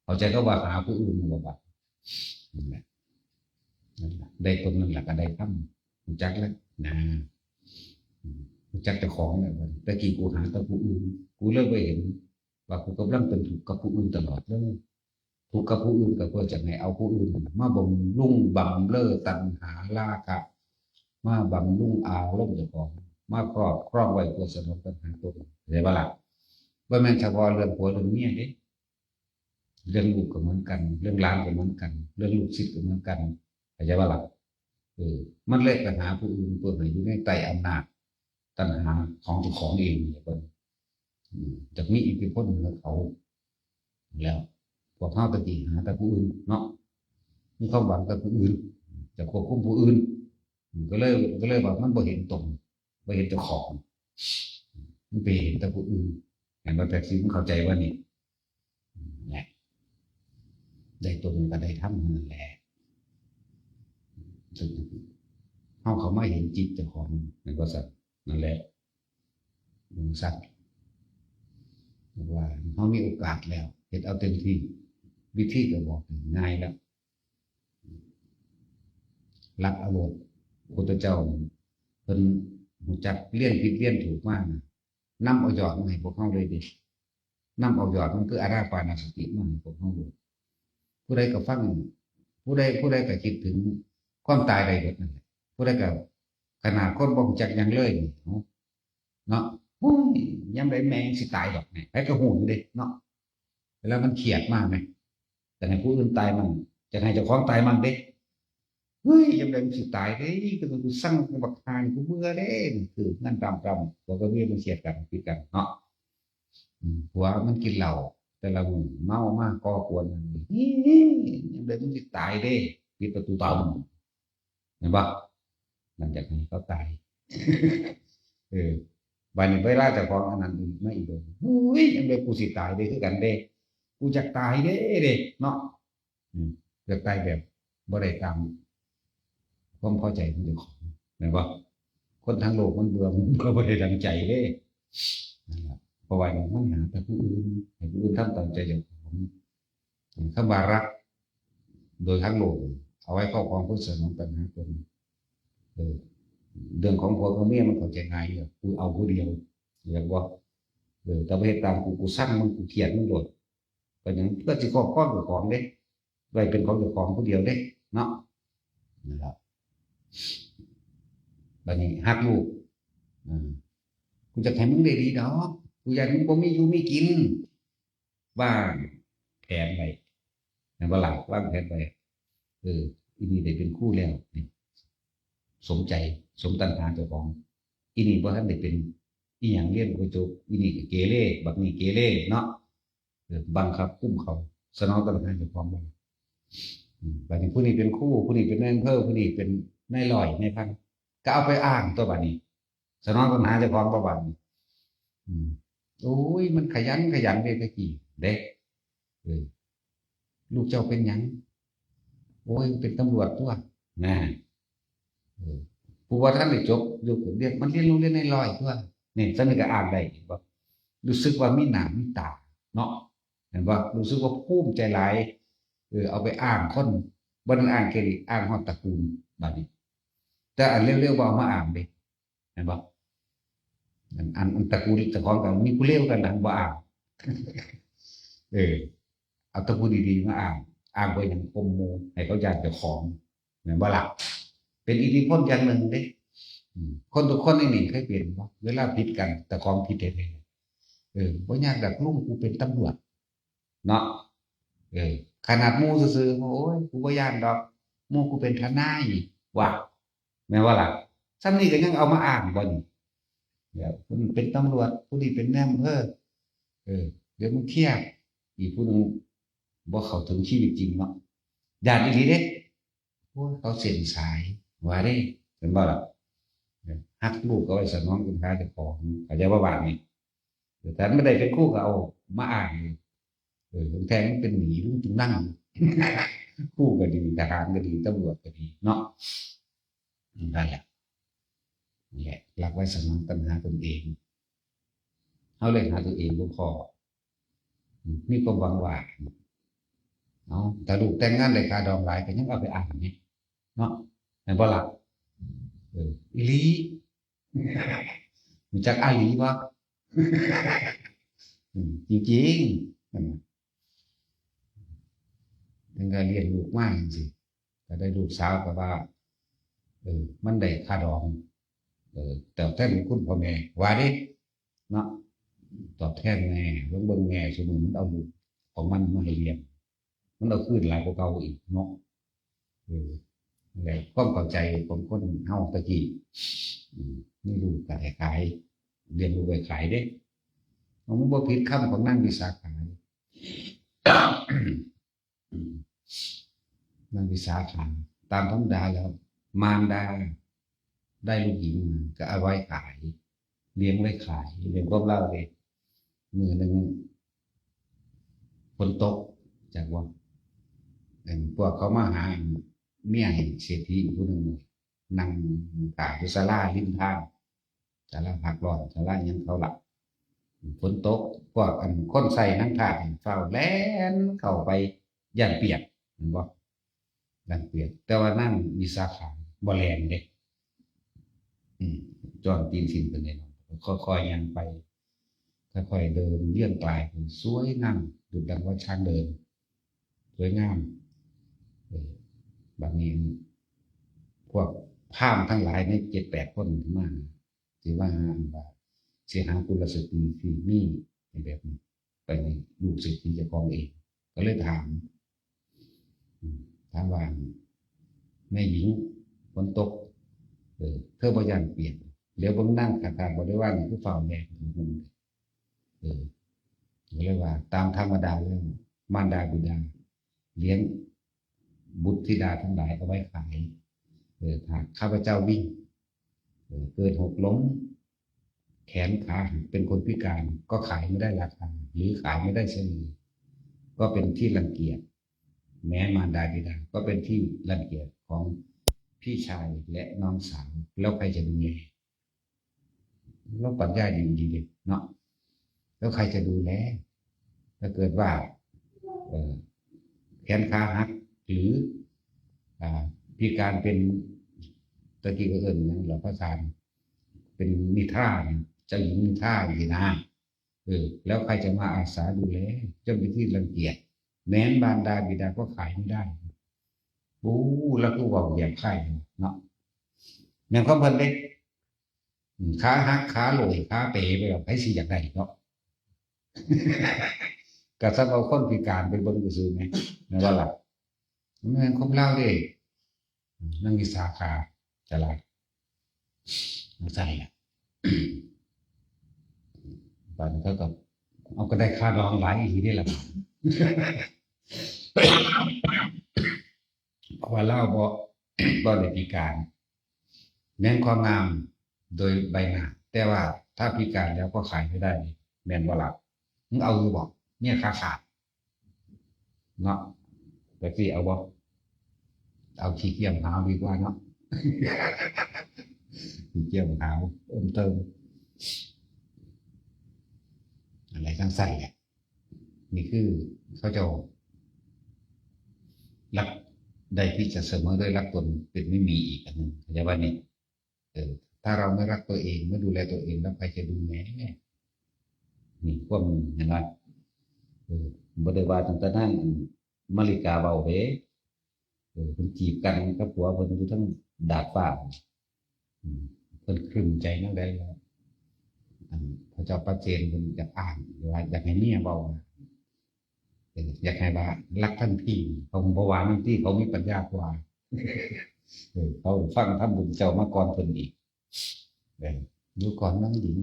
เข้าใจก็ว่าหาผู้อื่นบ่บาดนั่นแหละได้ตนนั่นแหละก็ได้ทำรู้จักแล้วนะรู้จักเจ้าของแล้วตะกี้กูหาแต่ผู้อื่นกูเลยบ่เห็นว่ากูกำลังเป็นทุกข์กับผู้อื่นตลอดเลยทุกข์กับผู้อื่นก็เพื่อจะให้เอาผู้อื่นมาบำรุงบำเรอตัณหาราคะมาบำรุงอารมณ์เจ้าของมาครอบไว้เพื่อสนองตัณหาตัวเข้าใจบ่ล่ะบ่แม่นเฉพาะเรื่องผัวเรื่องเมียเด้เรื่องลูกก็เหมือนกันเรื่องหลานก็เหมือนกันเรื่องลูกศิษย์ก็เหมือนกันเข้าใจบ่ล่ะมันเลยไปหาผู้อื่นเพื่อให้อยู่ในใต้อำนาจตัณหาของเจ้าของเองเนี่ยเพิ่นจะมีอิทธิพลเหนือเขาแล้วพวกเฮาตะกี้หาแต่ผู้อื่นเนาะมีความหวังแต่ผู้อื่นจะควบคุมผู้อื่นก็เลยว่ามันบ่เห็นตนบ่เห็นเจ้าของมันไปเห็นแต่ผู้อื่นเห็นว่าแต่สิมันเข้าใจว่านี่แหละได้ตนก็ได้ทำนั่นแหละซึ่งเฮาเขามาเห็นจิตเจ้าของมันก็สัตว์นั่นแหละสัตว์ว่าเฮามีโอกาสแล้วเฮ็ดเอาเต็มที่วิธีก็บอกง่ายแล้วรักอารมณ์พุทธเจ้าเพิ่นรู้จักเรียนผิดเรียนถูกมากนะนำเอายอดมาให้พวกเฮาเลยดินำเอายอดมันคืออาราปานสติมาให้พวกเฮาดูผู้ใดก็ฟังผู้ใดก็คิดถึงความตายได้เบิดนั่นแหละผู้ใดก็ขนาดคนบ่รู้จักหยังเลยเนาะโอ้ยยามใดแม่งสิตายดอกไผก็ฮู้อยู่เด้เนาะเวลามันเครียดมากไหมแต่ให้ผู้อื่นตายมันจะให้เจ้าของตายมันเด้เฮ้ยยามใดมันสิตายเด้ก็ต้องกูสั่งบักหานี่กูเบื่อเด้คือนั่นตามพวกก็มีมันเสียดกันผิดกันเนาะผัวมันกินเหล้าแต่ละมื้อเมามากก่อกวนมันยามใดมันสิตายเด้ปิดประตูตามเห็นบ่มันอยากให้เขาตายบัดนี้เวลาเจ้าของอันนั้นอีกมาอีกเด้ออุ้ยยามใดกูสิตายเด้คือกันเด้กูอยากตายเด้เนาะอยากตายแบบบ่ได้ตามความพอใจของเจ้าของแม่นบ่คนทั้งโลกมันเบื่อบ่ได้ดังใจเด้นั่นล่ะเพราะว่ามันหาแต่ผู้อื่นให้ผู้อื่นทำตามใจเจ้าของคำว่ารักโดยทั้งโลกเอาไว้ครอบครองเพื่อสนองปัญหาตนเรื่องของผัวของเมียมันเข้าใจง่ายอยู่กูเอาผู้เดียวอย่างว่าแต่ไปตามกูสร้างมันกูเกลียดมันโดดก็อย่างเพื่อสิครอบครองเจ้าของเด้ไว้เป็นของเจ้าของผู้เดียวเด้เนาะนะครับบัดนี้ฮักลูกกูจะให้มึงได้ดีดอกกูอยากมึงบ่มีอยู่มีกินว่างแผนไว้นะบ่ล่ะวางแผนไว้อีนี่ได้เป็นคู่แล้วนี่สมใจสมตัณหาเจ้าของอีนี่บ่ทันได้เป็นอีหยังเรียนบ่จบอีนี่เกเรบักนี่เกเรเนาะบังคับคุมเขาสนองตัณหาเจ้าของบ่บัดนี้ผู้นี้เป็นคู่ผู้นี้เป็นนายอำเภอผู้นี้เป็นนายร้อยนายพันก็เอาไปอ้างตัวบัดนี้สนองตัณหาเจ้าของบ่บัดนี้โอ้ยมันขยันเด้ตะกี้เด้ลูกเจ้าเป็นหยังโอ้ยเป็นตำรวจตัวนะผู้ว่าท่านได้จบอยู่เรียนมันเรียนโรงเรียนในร้อยตัวนี่ท่านก็อ่านได้บ่รู้สึกว่ามีหน้ามีตาเนาะเห็นบ่รู้สึกว่าภูมิใจหลายเอาไปอ้างคนบ่ได้อ้างแค่นี้อ้างฮอดตระกูลบัดนี้แต่อันเร็วๆบ่เอามาอ้างเด้เห็นบ่อันตระกูลเจ้าของก็มีผู้เลวกันหลังบ่อ้างเอาตระกูลดีๆมาอ้างไว้อย่างคมมูให้เขาญาติเจ้าของแม่นบ่ล่ะเป็นอิทธิพลอย่างหนึ่งเด้ คนทุกคนในนี่เคยเป็นบ่เวลาผิดกันแต่ของผิดแท้บ่ยากดอกลุงกูเป็นตำรวจเนาะเออขนาดหมู่ซื่อๆโอ้ยกูบ่ย้านดอกหมู่กูเป็นทนายว่ะแม่นบ่ล่ะซ้ำนี้ก็ยังเอามาอ้างบ่นี่เดี๋ยวผู้นี้เป็นตำรวจผู้นี้เป็นนายอำเภอเออเดี๋ยวมึงเครียดอีกผู้หนึงบ่เข้าถึงชีวิตจริงเนาะย้านอีหลีเด้โอ้ยเขาเส้นสายว่าเด้เห็นบ่ล่ะฮักลูกก็ไว้สนองคุณค่าเจ้าของเข้าใจบ่บาดนี้แต่ไม่ได้เป็นครูก็เอามาอ้างแท้มันเป็นหนีลุงตุงนั่งครูก็ดีทหารก็ดีตำรวจก็ดีเนาะนั่นแหละนี่แหละรักไว้สนองตัณหาตนเองเอาเลยหาตัวเองบ่พอมีความหวังว่าเอาแต่ลูกแต่งงานได้ค่าดองหลายก็ยังเอาไปอ่านนี่เนาะแม่นบ่ล่ะอีหลีรู้จักอาหลีบ่จริงๆนั่นน่ะยังก็เลี้ยงลูกมาจังซี่ก็ได้ลูกสาวก็ว่ามันได้ค่าดองแต่แทนคุณพ่อแม่ว่าเด้เนาะตอบแทนแม่เบิ่งแม่ซุมื้อมันเอาลูกของมันมาให้เลี้ยงมันเอาคืนหลายกว่าเก่าอีกเนาะนั่นแหละความเข้าใจของคนเฮาตะกี้มีลูกก็ให้ขายเลี้ยงลูกไว้ขายเด้มันบ่ผิดคำของนางวิสาขานางวิสาขาตามธรรมดาแล้วมารดาได้ลูกหญิงมาก็เอาไว้ขายเลี้ยงไว้ขายเลี้ยงพวกเราเลยมื้อหนึงฝนตกจากว่าพวกเขามาหาเมียให้เศรษฐีผู้หนึงนั่งตากอยู่ศาลาริมทางศาลาพักร้อนศาลาหยังเขาล่ะฝนตกพวกคนใส่นั่งท่าเฝ้าแล่นเข้าไปย่านเปียกเห็นบ่ย่านเปียกแต่ว่านั่งวิสาขาบ่แล่นเด้จอนตีนสินเป็นไงเนาะค่อยๆยังไปค่อยๆเดินเลี่ยงกลายเป็นสวยงามดุจดังว่าช้างเดินสวยงามบัดนี้พวกพราหมณ์ทั้งหลายใน7-8คนมาสิว่าสิหากุลสตรีที่มีแบบนี้ไปในลูกศิษย์ที่เจ้าของเองก็เลยถามว่าแม่หญิงฝนตกเธอบ่ย่านเปียกเดี๋ยวเบิ่งนั่งข้างๆบ่ได้ว่านี่คือฝ้าวแดงของผมก็เลยว่าตามธรรมดาแล้วมารดาบิดาเลี้ยงบุตรธิดาทั้งหลายเอาไว้ขายถ้าข้าพเจ้าวิ่งเกิดหกล้มแขนขาหักเป็นคนพิการก็ขายไม่ได้ราคาหรือขายไม่ได้เฉลี่ยก็เป็นที่รังเกียจแม้มารดาบิดาก็เป็นที่รังเกียจของพี่ชายและน้องสาวแล้วใครจะดูแลแล้วปัญญาดีๆเด็กเนาะแล้วใครจะดูแลถ้าเกิดว่าแขนขาหักหรือพิการเป็นตะกี้ก็เอิ้นหยังล่ะภาษาเป็นนิทราเจ้าหญิงนิทราสินะแล้วใครจะมาอาสาดูแลจะเป็นที่รังเกียจแม้นมารดาบิดาก็ขายไม่ได้แล้วก็ว่าเหยียบไข่เนาะอย่างของเพิ่นเด้ขาหักขาโหลยขาเป๋ไปแบบให้สิอยากได้เนาะก็ซักเอาคนพิการไปเบิ่งซื่อๆแม่นั่นว่าล่ะแม่นครบแล้วเด้นางวิสาขาจะลาใส่ล่ะบัดนี้เขาก็เอาก็ได้ค่าดองหลายอีกนี่แหละเพราะว่าเล่าบ่ได้พิการแม้นความงามโดยใบหน้าแต่ว่าถ้าพิการแล้วก็ขายไม่ได้แม่นบ่ล่ะมึงเอาอยู่บ่เนี่ยขาขาดเนาะแต่สิเอาบ่เอาขี้เกียจหาวดีกว่าเนาะขี้เกียจหาวเติมอะไรทั้งใส่แหละนี่คือเขาจะรักได้ที่จะเสมอด้วยรักตนเป็นไม่มีอีกอันหนึ่งเข้าใจว่านี่ถ้าเราไม่รักตัวเองไม่ดูแลตัวเองแล้วใครจะดูแลนี่พวกมึงเห็นไหมบ่ได้ว่าตั้งแต่นั้นมาริกาเบาเด้เพิ่นจีบกันกับผัวเพิ่นอยู่ทั้งดาดฟ้า คนครึมใจนั่งได้แล้วพระเจ้าประเจนมันอยากอ่านว่าอยากให้เมียเบาอยากให้ว่ารักท่านพี่เขาบอกว่านั่นที่เขามีปัญญากว่าเขาฟังทำบุญเจ้ามาก่อนเพิ่นอีกดูก่อนน้องหญิง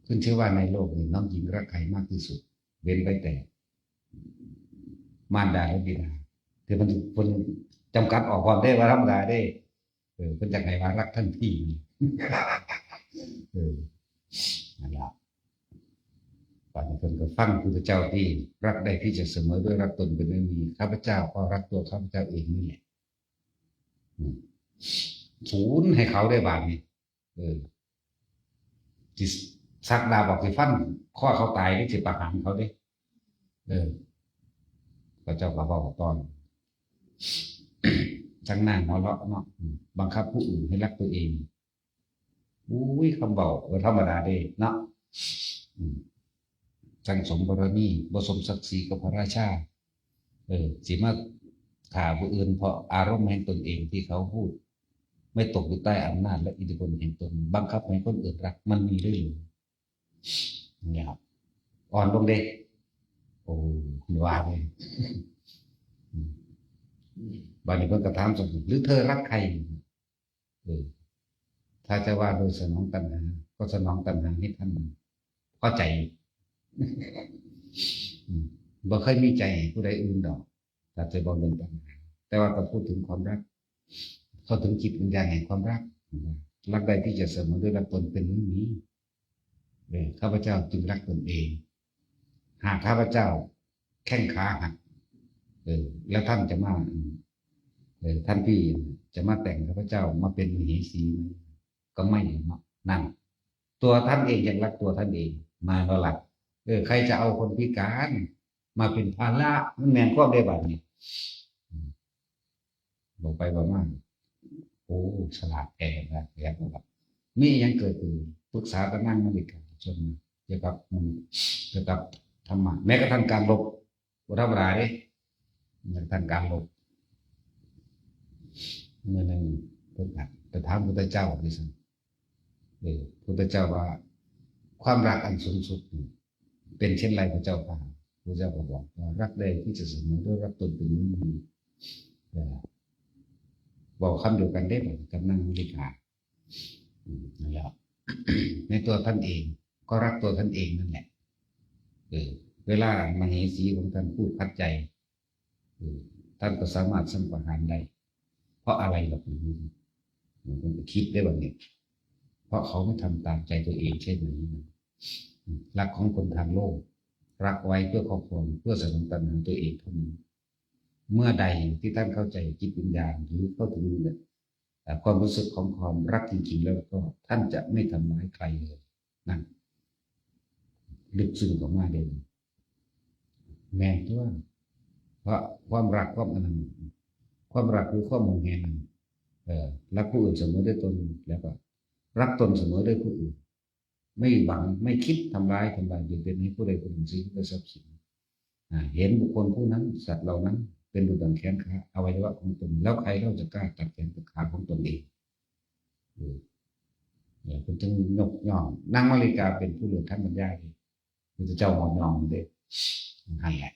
ขึ้นชื่อว่าในโลกนี้น้องหญิงรักใครมากที่สุดเว้นไว้แต่มารดาและบิดาคือมันคนจำกัดออกความได้ว่าธรรมดาได้เพิ่นจากไหนว่ารักท่านพี่นั่นแหละตอนนี้เพิ่นก็ฟังพุทธเจ้าที่รักได้ที่จะเสมอด้วยรักตนเป็นไม่มีข้าพเจ้าก็รักตัวข้าพเจ้าเองนี่แหละศูนย์ให้เขาได้บาทนี้ที่สักดาบอกสิฟันข้อเขาตายนี่สิประหารเขาดิพระเจ้าก็บอกตอนจังหน้าหัวเราะเนาะบังคับผู้อื่นให้รักตัวเองอุ้ยคำบอกว่าธรรมดาเด้เนาะจังสมบารมีบ่สมศักดิ์ศรีกับพระราชาสิมาข่าผู้อื่นเพราะอารมณ์แห่งตนเองที่เขาพูดไม่ตกอยู่ใต้อำนาจและอิทธิพลแห่งตนบังคับให้คนอื่นรักมันมีด้วยหรือเนี่ยครับอ่อนลงเด็กโอ้ว่าเลยบางทีเพิ่นก็ถามสมมติหรือเธอรักใครถ้าจะว่าโดยสนองตัณหาก็สนองตัณหาให้ท่านเข้าใจบ่เคยมีใจผู้ใดอื่นดอกแต่จะบอกเรื่องตัณหาแต่ว่าก็พูดถึงความรักเขาถึงจิตวิญญาณแห่งความรักรักใดที่จะเสมอด้วยรักตนเป็นนี้ข้าพเจ้าจึงรักตนเองหากข้าพเจ้าแข้งขาหักแล้วท่านจะมาท่านพี่จะมาแต่งข้าพเจ้ามาเป็นมเหสีก็ไม่เนาะนั่นตัวท่านเองยังรักตัวท่านเองมาแล้วหลักใครจะเอาคนพิการมาเป็นภาระมันแมนความได้แบบนี้ลงไปประมาณโอ้ฉลาดแก่นะแก่แบบมียังเกิดขึ้นปรึกษากันนั่งนาฬิกาจนเกี่ยวกับธรรมะแม้กระทั่งการลบธรรมดาเนี่ยทางการลบเมื่อหนึ่งเพิ่นไปถามพุทธเจ้าดิฉันพุทธเจ้าว่าความรักอันสูงสุดเป็นเช่นไรพระเจ้าค่ะพระเจ้าก็บอกว่ารักได้ที่จะเสมอด้วยรักตนเป็นนี้มีบอกคำเดียวกันได้เหมือนกับนั่งนาฬิกานั่นแหละในตัวท่านเองก็รักตัวท่านเองนั่นแหละเวลามเหสีของท่านพูดขัดใจท่านก็สามารถสัมปหารได้เพราะอะไรหรอกมันจะคิดได้แบบนี้เพราะเขาไม่ทำตามใจตัวเองเช่นนี้รักของคนทางโลกรักไว้เพื่อครอบครองเพื่อสนองตัณหาตัวเองเท่านั้นเมื่อใดที่ท่านเข้าใจจิตวิญญาณหรือเข้าถึงความรู้สึกของความรักจริงๆแล้วก็ท่านจะไม่ทำร้ายใครเลยนั่นลึกซึ้งของมาเด่นแม่ตัวเพราะความรักความอันนั้นความรักคือความมองเห็นรักผู้อื่นเสมอด้วยตนแล้วก็รักตนเสมอด้วยผู้อื่นไม่หวังไม่คิดทำร้ายเบียดเบียนให้ผู้ใดผู้หนึ่งสิ่งที่ทรัพย์สินเห็นบุคคลผู้นั้นสัตว์เหล่านั้นเป็นดุจดังแขนขาอวัยวะของตนแล้วใครเราจะกล้าตัดแขนตัดขาของตนเองคุณจึงยกย่องนางมาริกาเป็นผู้เหลือท่านบรรยายคือเจ้าหมอนยองเด็กนั่นแหละ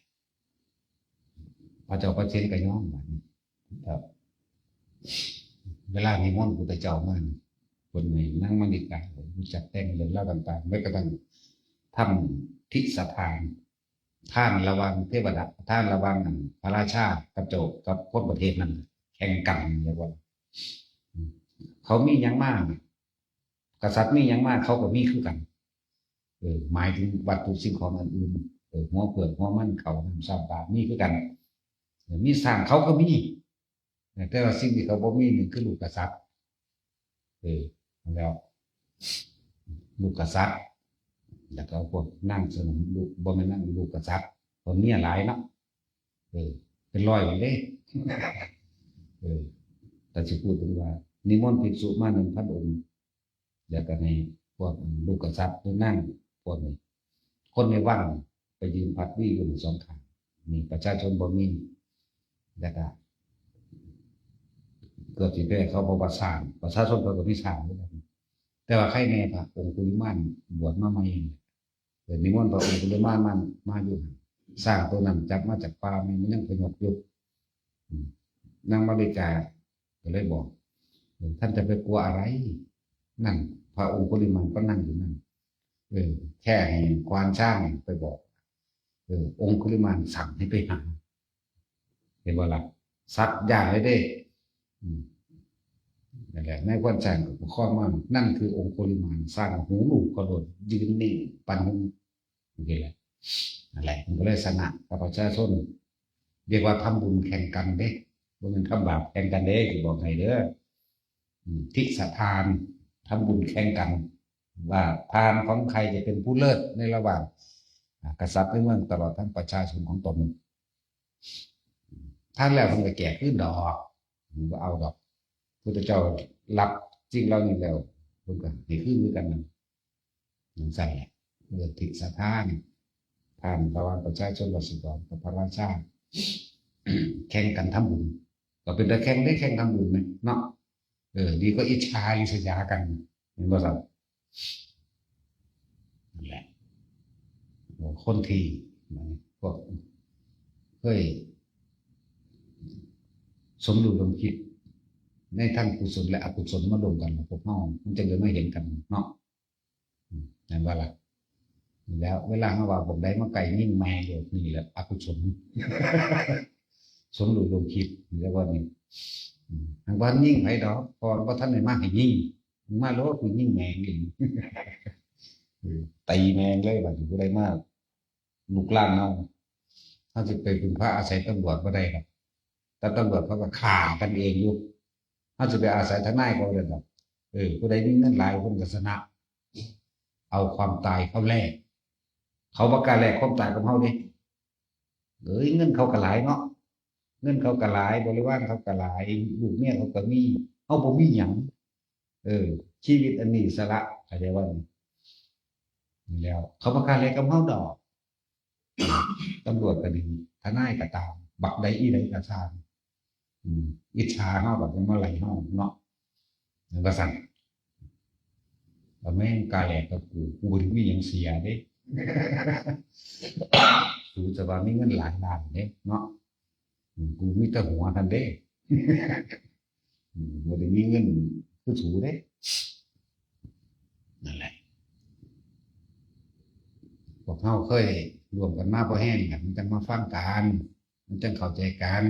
พระเจ้าประเทศก็ย่อมแบบนี้ครับเวลามีมนต์พุทธเจ้ามันคนไหนนั่งมาริการู้จักแต่งเรื่องเล่าต่างๆไม่กระทั่งทำทิศทานท่านระวังเทวดาท่านระวังพระราชากับโจกกับคนประเทศนั้นแข่งกันเรียกว่าเขามีอย่างมากกษัตริย์มีอย่างมากเขาก็มีคือกันหมายถึงวัตถุสิ่งของอื่นหัวเปลือกหัวมันเขาทำสร้างบามีคือกันมีสร้างเขาก็มีแต่ว่าสิ่งที่เขาบ่มีนี่คือลูกกษัตริย์แล้วลูกกษัตริย์แล้วก็พวกนั่งสนมลูกบ่แม่นนั่งลูกกษัตริย์คนเมียหลายเนาะเป็นร้อยคนเด้แต่จะพูดถึงว่านิมนต์ภิกษุมา1,000 องค์แล้วก็ในพวกลูกกษัตริย์หรือนั่งพวกนี้คนในวังไปยืนพัดวี่อยู่2 ข้างนี่ประชาชนบ่มีแล้วก็ เกิดสิแพ้เขาบอกว่าสร้างประชาชนเขาก็มีสร้างด้วยกันแต่ว่าใครแน่พระองค์กุลิมานบวชมาใหม่นิมนต์พระองค์กุลิมานมาอยู่สร้างตัวนั้นจับมาจากป่ามันยังพยศอยู่นางมาริกาก็เลยบอกท่านจะไปกลัวอะไรนั่นพระองค์กุลิมานก็นั่งอยู่นั่นแค่ให้ควานช้างไปบอกองค์กุลิมานสั่งให้ไปหาเห็นว่าล่ะสัตว์อย่างเลยเด้นั่นแหละในควานช้างข้อมันนั่นคือองค์กุลิมานสร้างหูหนูกระโดดยืนนิ่งปันหูนี่แหละนั่นแหละมันก็เลยสนะกับประชาชนเรียกว่าทำบุญแข่งกันเด้บ่แม่นทำบาปแข่งกันเด้ที่บอกให้เด้อทิศทานทำบุญแข่งกันว่าทานของใครจะเป็นผู้เลิศในระหว่างกษัตริย์ในเมืองตลอดทั้งประชาชนของตนท่านแล้วมันก็แก่ขึ้นดอกมันก็เอาดอกพุทธเจ้ารับจริงเรานี่แล้วมันก็นี่คือมือกันนั่นใส่เรื่องทิศทานทานระหว่างประชาชนราษฎรกับพระราชาแข่งกันทำบุญก็เป็นแต่แข่งได้แข่งทำบุญไหมเนาะดีก็อิจฉาริษยากันเห็นป่ะครับนั่นแหละคนที่พวกเคยสมดุลลมคิดในทั้งกุศลและอกุศลมาลงกันพวกน้องมันจะเลยไม่เห็นกันเนาะนั่นว่าล่ะแล้วเวลาเขาว่าผมได้มาไก่ยิ่งแมงเลยนี่แหละอกุศลสมดุลลมคิดเรียกว่านี่ทางบ้านยิ่งไผ่ดอกพอว่าท่านในมากให้ยิ่งมาโลดคือยิ่งแมงเองตีแมงเลยแบบอยู่ได้มากลูกล่างเนาะถ้าจะไปเป็นพระอาศัยตำรวจก็ได้ครับแต่ตำรวจเขาก็ฆ่ากันเองอยู่ถ้าจะไปอาศัยทนายก็เลยแบบผู้ใดมีเงินหลายคนก็ชนะเอาความตายเขาแลกเขาประกาศแลกความตายกับเขาดิเงินเขาก็หลายเนาะเงินเขาก็หลายบริวารเขาก็หลายลูกเนี่ยเขาก็มีเขาบ่มีหยังชีวิตอันนี้สละอะไรว่านี่แล้วเขาประกาศแลกกับเขาดอกตำรวจก็ดีทนายก็ตามบักใดอีใดก็ตามอิจฉาเขาแบบมาไหลเขาเนาะนั่นก็สั่งแต่แม่งกาแลกกับกูถึงมีอย่างเสียเด้กูจะว่ามีเงินหลายล้านเด้เนาะกูมีแต่หัวทันเด้บ่ได้มีเงินคือสูเด้นั่นแหละพวกเขาเคยรวมกันมาพอแห้งกันมันจังมาฟังกันมันจังเข้าใจกัน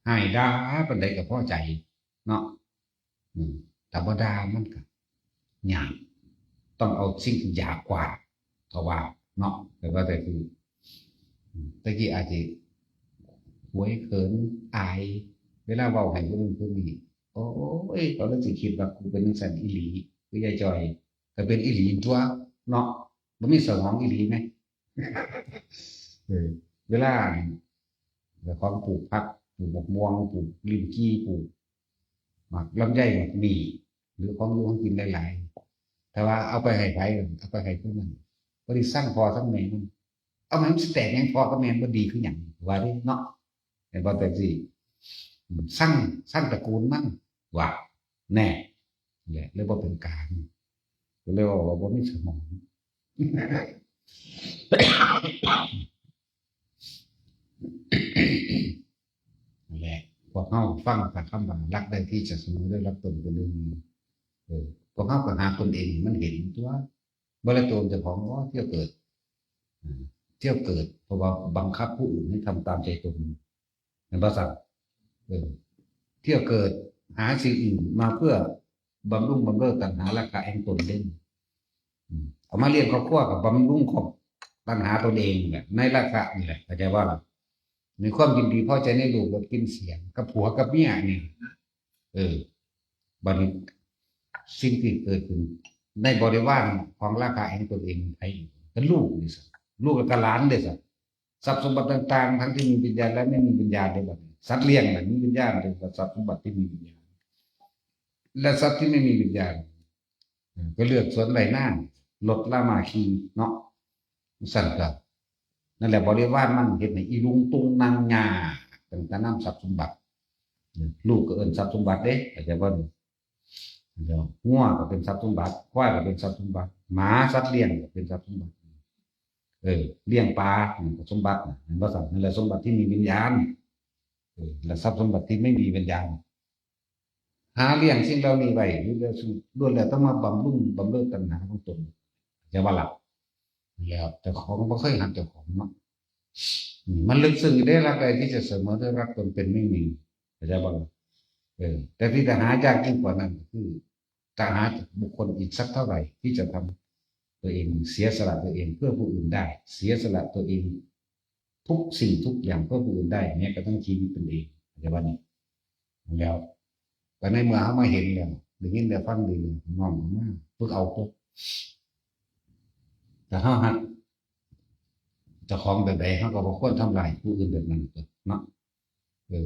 ให้ด่าปานใดก็พอใจเนาะแต่บ่ด่ามันก็ยากต้องเอาสิ่งที่ยากกว่าเท่าว่าเนาะแต่ว่าแต่คือตะกี้อาจจะหวยเขินอายเวลาเว้าให้ผู้อื่นผู้นี้โอ้ยตอนนั้นสิคิดว่ากูเป็นจังซั่นอีหลีคือยายจอยก็เป็นอีหลีตัวเนาะบ่มีสมองอีหลีไหมเวลาของปลูกผักปลูกมะม่วงปลูกลิ้นจี้ปลูกหมากลำไยหมากมีหรือของอยู่ของกินหลายๆแต่ว่าเอาไปให้ไผเอาไปให้ผู้นั้นบ่ได้สั่งพอสั่งแม่มันเอามันสิแตกยังพอกับแม่บ่ดีคือหยังว่าดิเนาะเห็นบ่แต่สิสั่งตระกูลมันว่าแน่แหละเลยบ่เป็นกลางก็เลยว่าบ่มีสมองนั่นแหละพวกเขาฟังจากคำว่ารักได้ที่จะเสมอได้รับตนเป็นเรื่องนี้พวกเขาก็หาตนเองมันเห็นตัวบริโภคเจ้าของว่าเที่ยวเกิดเพราะว่าบังคับผู้อื่นให้ทำตามใจตนเห็นภาษาเที่ยวเกิดหาสิ่งอื่นมาเพื่อบำรุงบำเรอตัณหาราคะแห่งตนเล่นเอามาเรียนครอบครัวกับบำรุงของตัณหาตนเองเนี่ยในราคะนี่แหละเข้าใจว่าในความยินดีพอใจในรูปรสกลิ่นเสียงกับผัวกับเมียนี่บัดนี้สิ่งที่เกิดขึ้นในบริวารของราคะแห่งตนเองไอ้เป็นลูกนี่สิลูกกับหลานเด้สิทรัพย์สมบัติต่างๆทั้งที่มีวิญญาณและไม่มีวิญญาณได้บัดนี้สัตว์เลี้ยงน่ะมีวิญญาณเป็นทรัพย์สมบัติที่มีวิญญาณและทรัพย์ที่ไม่มีวิญญาณก็เลือกสวนไรหน้าลดละมาคีเนาะสั่นกับนั่นแหละบริวารมันเห็นในอีลุงตุงนางญาเป็นตะน้ำทรัพย์สมบัติ ลูกก็เอิ้นทรัพย์สมบัติเด้เข้าใจบ่เดี๋ยวงัวก็เป็นทรัพย์สมบัติควายก็เป็นทรัพย์สมบัติหมาสัตว์เลี้ยงก็เป็นทรัพย์สมบัติเลี้ยงปลาก็สมบัติเห็นบ่ซั่นนั่นแหละสมบัติที่มีวิญญาณและทรัพย์สมบัติที่ไม่มีวิญญาณหาเลี้ยงสิ่งเหล่านี้ไว้ล้วนแล้วต้องมาบำรุงบำเรอตัณหาของตนจะว่าหลับแล้วแต่ของบ่เคยหักเจ้าของเนาะมันลึกซึ้งได้รักใดที่จะเสมอด้วยรักตนเป็นไม่มีเข้าใจบ่แต่ที่จะหายากยิ่งกว่านั้นคือจะหาบุคคลอีกสักเท่าไหร่ที่จะทำตัวเองเสียสละตัวเองเพื่อผู้อื่นได้เสียสละตัวเองทุกสิ่งทุกอย่างเพื่อผู้อื่นได้แม้กระทั่งชีวิตตนเองเข้าใจบ่นี่แล้วแต่ในเมื่อเขามาเห็นแล้วได้ยินได้ฟังดีน้อมมาฝึกเอาตัวแต่เขาหักเจ้าของแบบใดเขาก็บ่ควรทำลายผู้อื่นแบบนั้นเนาะ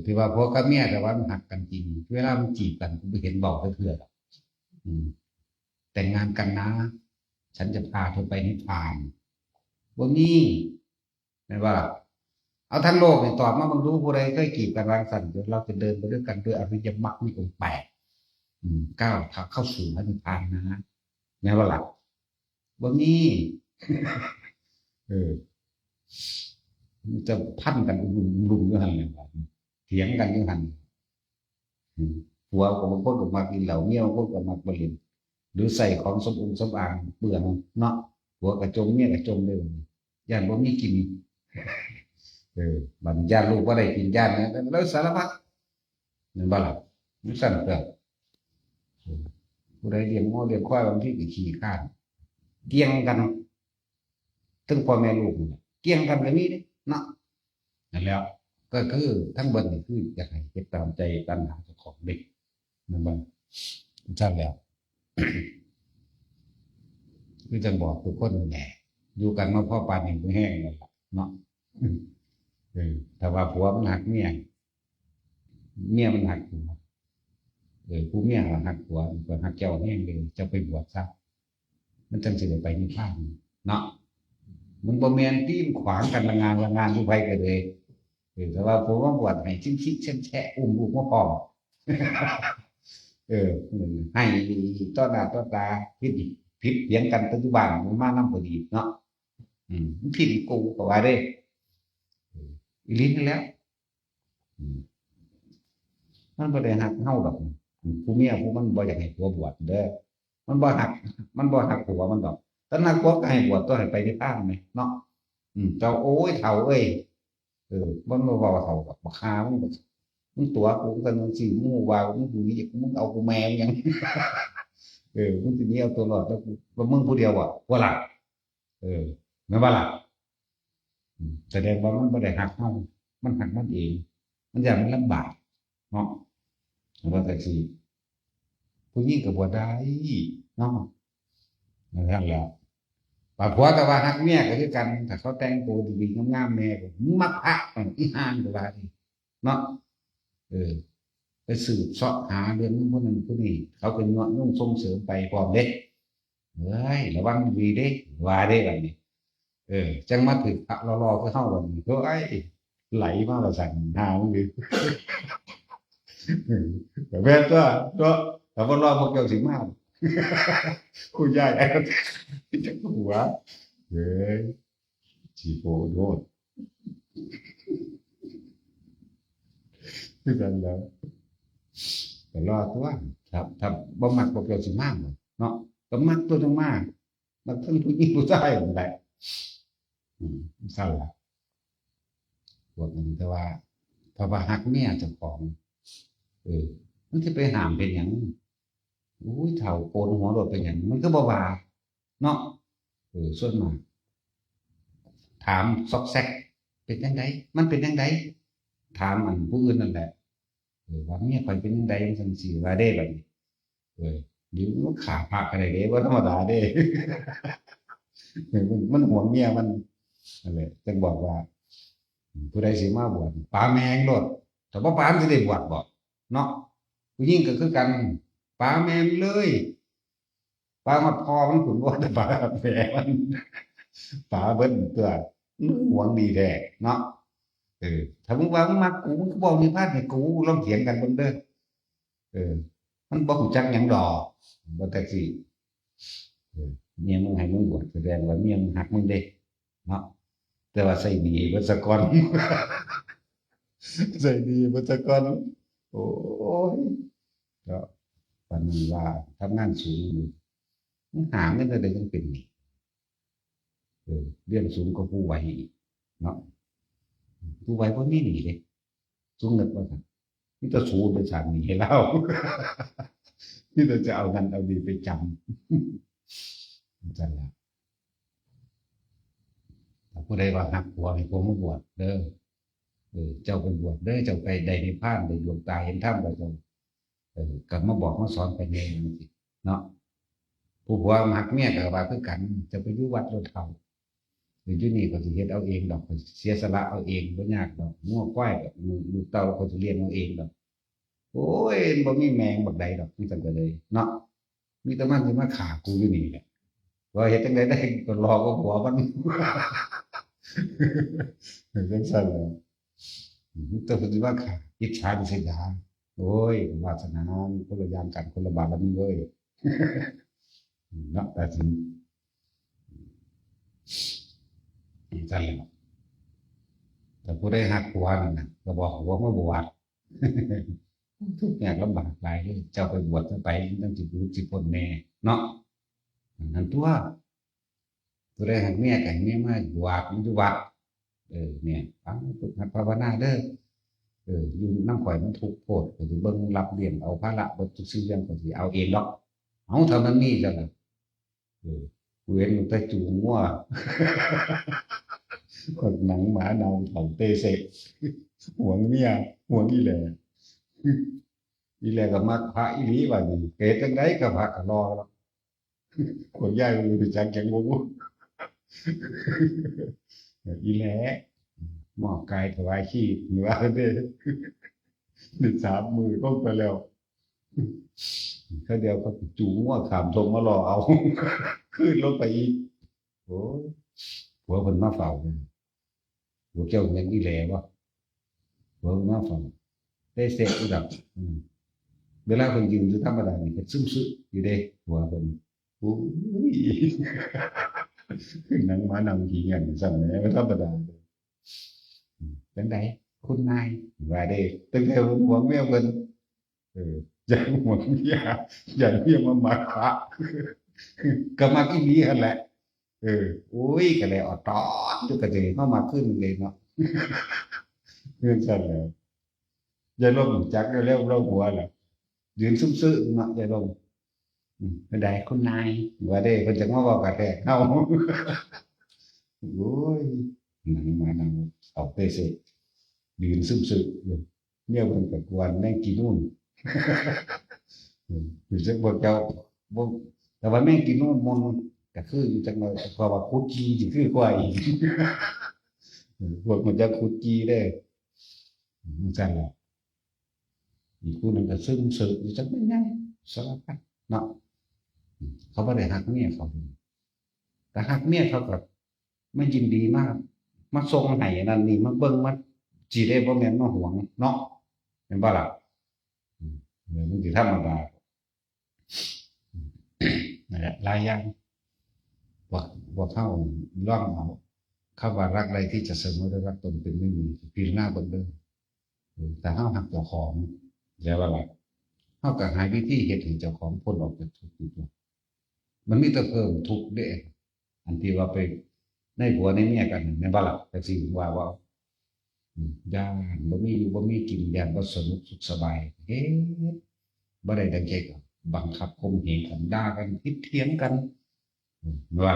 ที่ว่าผัวกับเมียแต่ว่ามันหักกันจริงเวลามันจีบกันกูไม่เห็นบอกเพื่อนหรอกแต่งงานกันนะฉันจะพาเธอไปนิพพานบ่มีไม่ว่าเอาทั้งโลกนี่ตอบมาบางรู้ผู้ใดเคยจีบกันวางสั่นเดี๋ยวเราจะเดินไปด้วยกันด้วยอริยมรรคมีองค์แปดก้าวเข้าสู่พระนิพพานนะแม่ว่าหลักบ่มีจะพันกันรุมอยู่หันเลยเถียงกันอยู่หันผัวก็บางคนก็มากินเหล้าเมียบางคนก็มาบริณหรือใส่ของสมองสมอ่างเปลืองเนาะผัวกระจมเมียกระจมเลยย่านบ่มีกินบัดย่านลูกบ่ได้กินย่านนะแล้วสารพัดนั่นบ่ล่ะมันสั่นเด้อผู้ใดเลี้ยงง้อเลี้ยงควายบางทีก็ขี้ข้านเกี่ยงกันถึงพ่อแม่ลูกเกี่ยงกันแบบนี้เด้เนาะนั่นแล้วก็คือทั้งเบิดนี่คืออยากให้เก็บตามใจตัณหาของเด็กนั่นบ่ใช่แล้วคือจังบอกทุกคนแหละอยู่กันมาพ่อปานนี่บ่แห้งนั่นล่ะเนาะแต่ว่าผัวมันหักเมียมันหักผัวผู้เมียหักผัวมันหักเจ้าแห้งเลยจะไปบวชซะมันจังสิได้ไปนิพพานเนาะมันบ่แม่นตีนขวางกันละงานผู้ไผก็เลยแต่ว่าผมว่าบวชให้ชิๆแฉะอุ้มลูกมาพร้อมให้ต้อนหน้าต้อนตาผิดเถียงกันปัจจุบันมันมานำพอดีเนาะมันผิดกูก็ว่าได้อีหลีนั่นแหล้วมันบ่ได้หักเฮาดอกผู้เมียผู้มันบ่อยากให้ผัวบวชเด้อมันบ่หักผัวมันดอกแต่นักผัวก็ให้บวชต้องให้ไปนิพพานแม่เนาะเจ้าโอ้ยเฒ่าเอ้ยมันบ่เว้าเฒ่าดอกบักฮามึงตัวกูกันมึงสิมึงว่ามึงผู้นี้มึงเอากูแม่งยังมึงสิหนีเอาตัวรอดแล้วกูมึงผู้เดียวบ่ล่ะแม่นบ่ล่ะแสดงว่ามันบ่ได้หักเฮามันหักมันเองมันอย่างมันลำบากเนาะว่าแต่สิผู้หญิงก็บ่ได้เนาะนั่นแหละปากผัวก็ว่าหักเมียก็คือกันถ้าเขาแต่งตัวดีๆงามๆแม่ก็มักฮักอีห่างก็ว่าดิเนาะไปสืบเสาะหาเรื่องพวกนั้นพวกนี้เขาเป็นเงาะนุ่งส่งเสริมไปพร้อมเด้เฮ้ยระวังดีเด้ว่าเด้บัดนี้จังมาถึงพระรอๆคือเฮาบัดนี้เฮ้ยไหลมาว่าสั่นหามึงดิแต่แม่นตัวถ้าบ่รอพวกเจ้าสิมาคุณยายจังหัวเฮ้ยสิโพโดดคือกันแล้วก็รอตัวครับถ้าบ่มักพวกเจ้าสิมาเนาะก็มักตัวจังมามักทั้งผู้หญิงผู้ชายนั่นแหละซั่นล่ะพวกนั้นแต่ว่าเพราะว่าฮักเมียเจ้าของมันสิไปห้ามเป็นหยังอุ้ยเฒ่าโกนหัวโดดเป็นหยังมันก็บ่ว่าเนาะส่วนมากถามซอกแซกเป็นจังไดมันเป็นจังไดถามอันผู้อื่นนั่นแหละว่าเมียข่อยเป็นจังไดจังซี่ว่าเด้บัดนี้เดี๋ยวมันฆ่าพระกันได้เด้บ่ธรรมดาเด้มันห่วงเมียมันนั่นแหละจึงบอกว่าผู้ใดสิมาบวชปาแมงโลดถ้าบ่ปาสิได้บวชบ่เนาะผู้หญิงก็คือกันปาแม่นเลยปามาพอมันขุนว่าปาแม่มันปาเบิ้ลตัวหวงดีแท้เนาะ ถ้ามึงว่ามึงมักกูมึงก็บอกนิพพานให้กูลองเถียงกันเบิ่งเด้อเออมันบ่รู้จักหยังดอกบ่แต่สิเมียมึงให้มึงบวชแสดงว่าเมียมึงหักมึงเด้เนาะแต่ว่าใส่ดีเบิดซะก่อนใส่ดีเบิดซะก่อนโอ้ยก็ปานนั้นว่าทำงานสูงอยู่มึงหาเงินได้จังเป็นหนี้เรียนสูงกว่าผู้ไหวอีกเนาะผู้ไหวบ่มีหนี้เด้สูงนึกว่าซั่นมีแต่สูงไปสร้างหนี้ให้เรามีแต่จะเอาเงินเอาดีไปจำจังล่ะถ้าผู้ใดว่าหักผัวให้ผัวมาบวชเด้อเจ้าไปบวชเด้อเจ้าไปได้นิพพานได้ดวงตาเห็นธรรมแล้วเจ้ากลับมาบอกมาสอนไปเองเนาะผู้ผัวมักเมียก็ว่าคือกันจะไปอยู่วัดรถเขาหรืออยู่นี่ก็สิเฮ็ดเอาเองดอกเสียสละเอาเองบ่ยากดอกงัวควายกับลูกเต้าก็สิเลี้ยงเอาเองดอกโอ้ยบ่มีแมงบักใดดอกมีแต่ก็เลยเนาะมีแต่มันสิมาฆ่ากูอยู่นี่แหละว่าเฮ็ดจังได๋ได้ก็รอก็ผัวมันจังซั่นแหละมีแต่เพิ่นสิมาฆ่าอิจฉาริษยาโอ้ยวาสนาคนละอย่างกันคนละบาปแล้วมีเว้ยเนาะแต่ถึงจังแหละแต่ผู้ใดหักผัวนั่นน่ะก็บอกผัวมาบวชทุกอย่างลำบากหลายเลยเจ้าไปบวชไปนั่นสิรู้สิพ้นแน่เนาะนั่นตัวผู้ใดหักเมียก็ให้เมียมาบวชมันอยู่วัดเนี่ยฟังฝึกหัดภาวนาเด้ออยู่นำข่อยมันทุกข์โพดก็สิเบิ่งรับเลี้ยงเอาภาระเบิดทุกสิ่งอย่างก็สิเอาเองดอกเอาเท่านั้นนี่จ้ะล่ะกูเห็นมันแต่จูงงัวคนหนังหมาเนาเฒ่าเตเสกหวงเมียหวงอีแหล่อีแหล่ก็มักพระอีหลีว่านี่เกตจังได๋ก็พระก็รอแล้วคนย้ายบ่รู้จักจังบ่อีแหล่มอบกายถวายชีพนี่ว่าเด้นี่3มื้อลงไปแล้วเขาเดียวก็จูงงัวข้ามทงมารอเอาขึ้นลงไปอีกโอ้ยผัวเพิ่นมาเฝ้าผัวเจ้ายังอีแหล่บ่ผัวมาเฝ้าได้เสร็จอีดอกเวลาเพิ่นยืนอยู่ธรรมดานี่ก็ซึมๆอยู่เด้ผัวเพิ่นโอ้ยหนังหมาหนังผีเงี้ยซั่นแหละธรรมดาจังได๋คุณนายว่าเด้ตั้งแต่เพิ่นหวงเมียเพิ่นอยากหวงเมียอยากเมียมามักพระก็มักอีหลีหั่นแหละโอ้ยก็เลยออดตอดอยู่ก็สิเฮามาขึ้นเลยเนาะเรื่องซั่นแหละยายลมจักแล้วเราหัวล่ะยืนซึ้อๆเนาะยายลมเป็นไดคุณนายว่าเด้เพิ่นจักมาเว้ากะแทกเฮาโอ้ยหนังหมาหนังเอาเตเสยืนซึ้อๆอยู่เมียเพิ่นก็กวนแม่งกินนู่นคือจักบ่เจ้าบ่แต่ว่าแม่งกินนู่นมนก็คืออยู่จักหน่อยเพราะว่าคุดจีสิคือกว่าอีกพวกมันจะคุดจีเด้จังซั่นล่ะอีกผู้หนึงก็ซึ้งอยู่จักแม่นยังสารพัดเนาะเขาบ่ได้ฮักเมียเขาแต่ฮักเมียเขาก็ไม่ยินดีมากมาส่งให้นั่นนี่มาเบิ่งมาสิได้บ่แม่นมาหวงเนาะแม่นบ่ล่ะมันสิธรรมดานั่นแหละหลายอย่างบ่เข้าร่องเอาคำว่ารักใดที่จะเสมอด้วยรักตนเป็นไม่มีพิจารณาเบิ่งเด้อแต่เฮาฮักเจ้าของแล้วว่าล่ะเฮาก็หาวิธีเฮ็ดให้เจ้าของพ้นออกจากทุกข์อยู่มันมีแต่เพิ่มทุกข์เด้อันที่ว่าไปในผัวในเมียกันแม่นบ่ล่ะจังซี่ว่าย่านบ่มีอยู่บ่มีกินย่านบ่สนุกสุขสบายเฮ็ดบ่ได้ดังใจก็บังคับข่มเหงกันด่ากันผิดเถียงกันว่า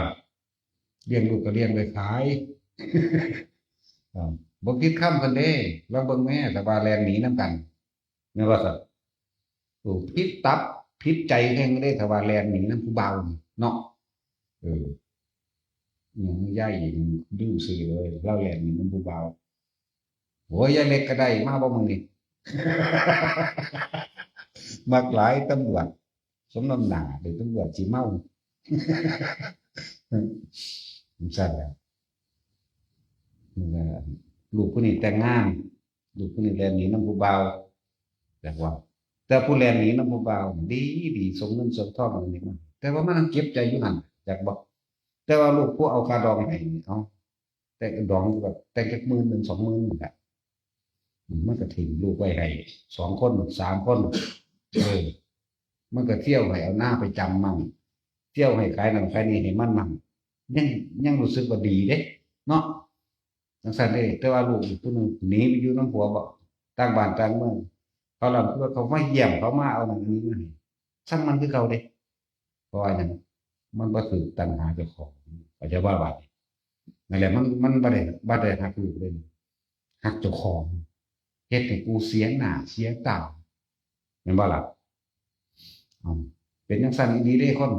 เลี้ยงลูกก็เลี้ยงไว้ขายบ่คิดคำกันเด้ลองเบิ่งแม่แต่ว่าแล่นหนีนำกันแม่นว่าซั่นผิดตับผิดใจแฮงเด้ถ้าว่าแล่นหนีนำผู้บ่าวเนาะอิหยังยายหญิงดื้อซื่อเลยเราแล่นหนีนำผู้บ่าวโอ้ยยายเล็กก็ได้มาบ่มื้อนี้ มักหลายตำรวจสมน้ำหน้าเด็กตำรวจสิเมาซั่นแหละนี่แหละ ลูกผู้นี้แต่งงานลูกผู้นี้แลนหนีน้ำผู้เบาวแต่ว่าแต่ผู้แลนหนีน้ำผู้เบาวดีดีสมเงินสมทองอะไรนี่มันแต่ว่ามันเก็บใจอยู่หันจากบอกแต่ว่าลูกผู้เอาคาดองให้เอาแต่ดองแบบแต่งแค่10,000 20,000นี่แหละมันก็ถิ่มลูกไว้ให้2 คน3 คนมันก็เที่ยวให้เอาหน้าไปจำมั่งเที่ยวให้ขายนั่นขายนี่ให้มันมั่งยังยังรู้สึกว่าดีเด้เนาะจังซั่นเด้แต่ว่าลูกอีกผู้หนึงหนีไปอยู่น้ำผัวบ่ต่างบ้านต่างเมืองเขาลำเพื่อเขามาเยี่ยมเขามาเอานั่นนี้มาให้ช่างมันคือเก่าเด้เพราะว่าหยังมันบ่ถูกตัณหาเจ้าของก็จะว่าบาดนั่นแหละมันบ่ได้ฮักลูกเลยฮักเจ้าของเฮ็ดให้กูเสียหน้าเสียตาแม่นบ่ล่ะอ้าวเป็นจังซั่นอีหลีเด้คน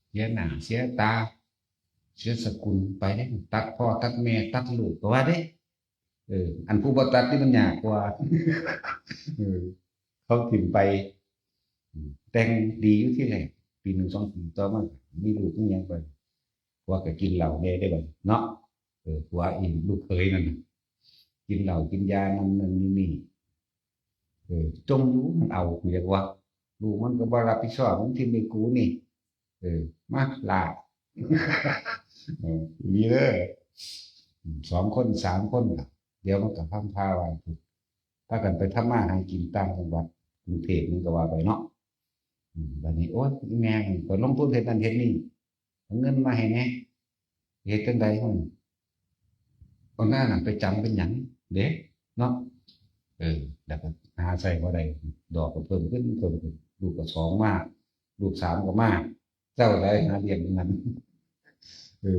เสียหน้าเสียตาเสียสกุลไปเด้ตัดพ่อตัดแม่ตัดลูกก็ว่าเด้อันผู้บ่ตัดนี่มันยากกว่าเออเขาถิ่มไปแต่งดีอยู่ที่แรกปี1 2 ปีต่อมามีลูกมีหยังไปผัวก็กินเหล้าแน่ได้บัดเนาะผัวอีลูกเขยนั่นน่ะกินเหล้ากินยานั่นนี่จงอยู่มันเอาเรียกว่าลูกมันก็บ่รับผิดชอบมันทิ่มให้กูนี่มาลามีเด้อ2 คน3 คนน่ะเดี๋ยวมันก็พำพาว่าถ้ากันไปทำมาหากินต่างจังหวัดกรุงเทพมันก็ว่าไปเนาะบัดนี้โอ๊ยอีแม่ก็ลงทุนเฮ็ดนั่นเฮ็ดนี่เอาเงินมาให้แหน่เฮ็ดจังได๋ฮ้อนเอาหน้านั่นไปจำเป็นหยังเด้เนาะแล้วก็หาใช้บ่ได้ดอกก็เพิ่มขึ้นลูกก็2มาลูก3ก็มาเจ้าใดหาเลี้ยงนั้น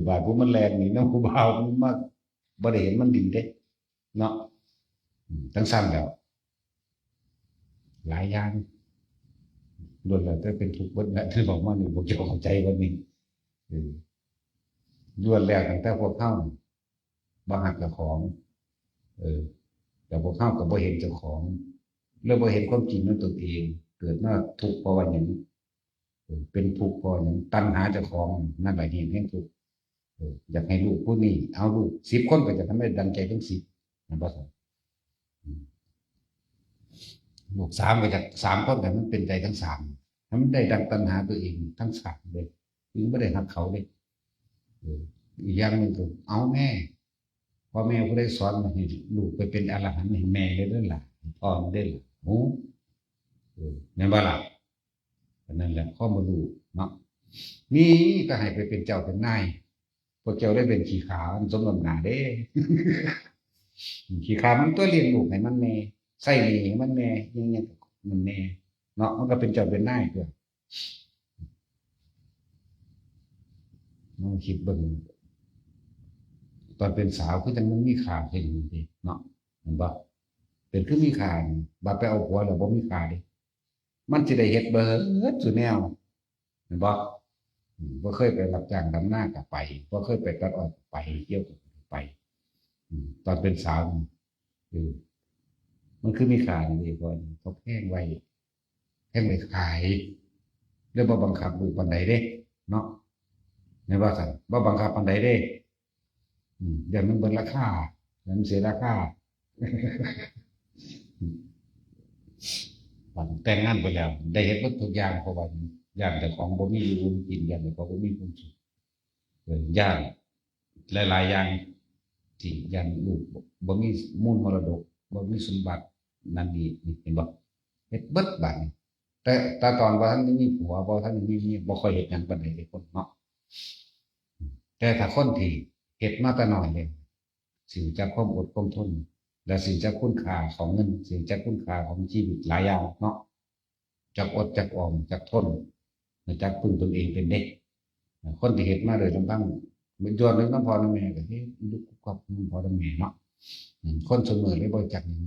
บาดผู้มันแลนหนีน้ำผู้บ่าวมันมาบ่ได้เห็นมันดีเด้เนาะจังซั่นแล้วหลายอย่างล้วนแล้วแต่เป็นทุกข์เบิดแหละที่บอกมานี่บ่เกี่ยวเข้าใจวันนี้ล้วนแล้วตั้งแต่พวกเฮาบ่ฮักเจ้าของแต่พวกเฮาก็บ่เห็นเจ้าของแล้วบ่เห็นความจริงในตนเองเกิดมาทุกข์เพราะว่าหยังเป็นทุกข์เพราะหยังตัณหาเจ้าของนั่นแหละเหตุแห่งทุกข์อยากให้ลูกผู้นี้เอาลูก10 คนก็จะทำให้ดังใจทั้ง10นั่นบ่ซั่นลูก3ก็จาก3 คนแต่มันเป็นใจทั้ง3ให้มันได้ดังตัณหาตัวเองทั้ง3เลยถึงบ่ได้ฮักเขาเลยอีกอย่างหนึงก็เอาแม่พ่อแม่ผู้ใดสอนมาให้ลูกไปเป็นอรหันต์ให้แม่ได้เด้อล่ะพ่อมันได้ล่ะโอ้แม่นบ่ล่ะนั่นแหละข้อมูลลูกเนาะนี่ก็ให้ไปเป็นเจ้าเป็นนายพวกเจ้าได้เป็นขี้ขาสมน้ำหน้าเด้ขี้ขามันตัวเลี้ยงลูกให้มันแน่ใส่หนี้ให้มันแน่อย่างเงี้ยมันแน่เนาะมันก็เป็นเจ้าเป็นนายตัวน้องคิดเบิ่งตอนเป็นสาวคือจังมันมีค่าเห็นดิเนาะเห็นบ่เป็นคือมีค่าบัดไปเอาผัวแล้วบ่มีค่าเด้มันสิได้เฮ็ดเบิดซุแนวเห็นบ่บ่เคยไปรับจ้างดำนาก็ไปบ่เคยไปตัดอ้อยไปเกี่ยวก็ไปตอนเป็นสาวมันคือมีค่านี่ก่อนเขาแพงไว้ขายแล้วบ่บังคับลูกปานใดเด้เนาะแม่นบ่ซั่นบ่บังคับปานใดเด้เดี๋ยวมันเบิดราคาเดี๋ยวมันเสียราคาแต่งงานไปแล้วได้เฮ็ดหมดทุกอย่างเพราะว่าย่านเจ้าของบ่มีอยู่กินย่านเจ้าของบ่มีความสุขย่านหลายๆอย่างที่ย่านลูกบ่มีมูลมรดกบ่มีสมบัตินั่นนี่เห็นบ่เฮ็ดเบิดบัดนี้แต่ตอนว่าท่านมีผัวบ่ท่านมีเมียบ่ค่อยเฮ็ดหยังปานใดเด้คนเนาะแต่ถ้าคนที่เฮ็ดมาแต่น้อยเนี่ยสิรู้จักความอดความทนและสิรู้จักคุณค่าของเงินสิรู้จักคุณค่าของชีวิตหลายอย่างเนาะจักอดจักออมจักทนรู้จักพึ่งตนเองเป็นเด็กคนที่เฮ็ดมาโดยลำพังมันย้อนนึกน้ำพ่อน้ำแม่ก็เฮ็ดลูกกับน้ำพ่อน้ำแม่เนาะคนเสมอเลยบ่จักหยัง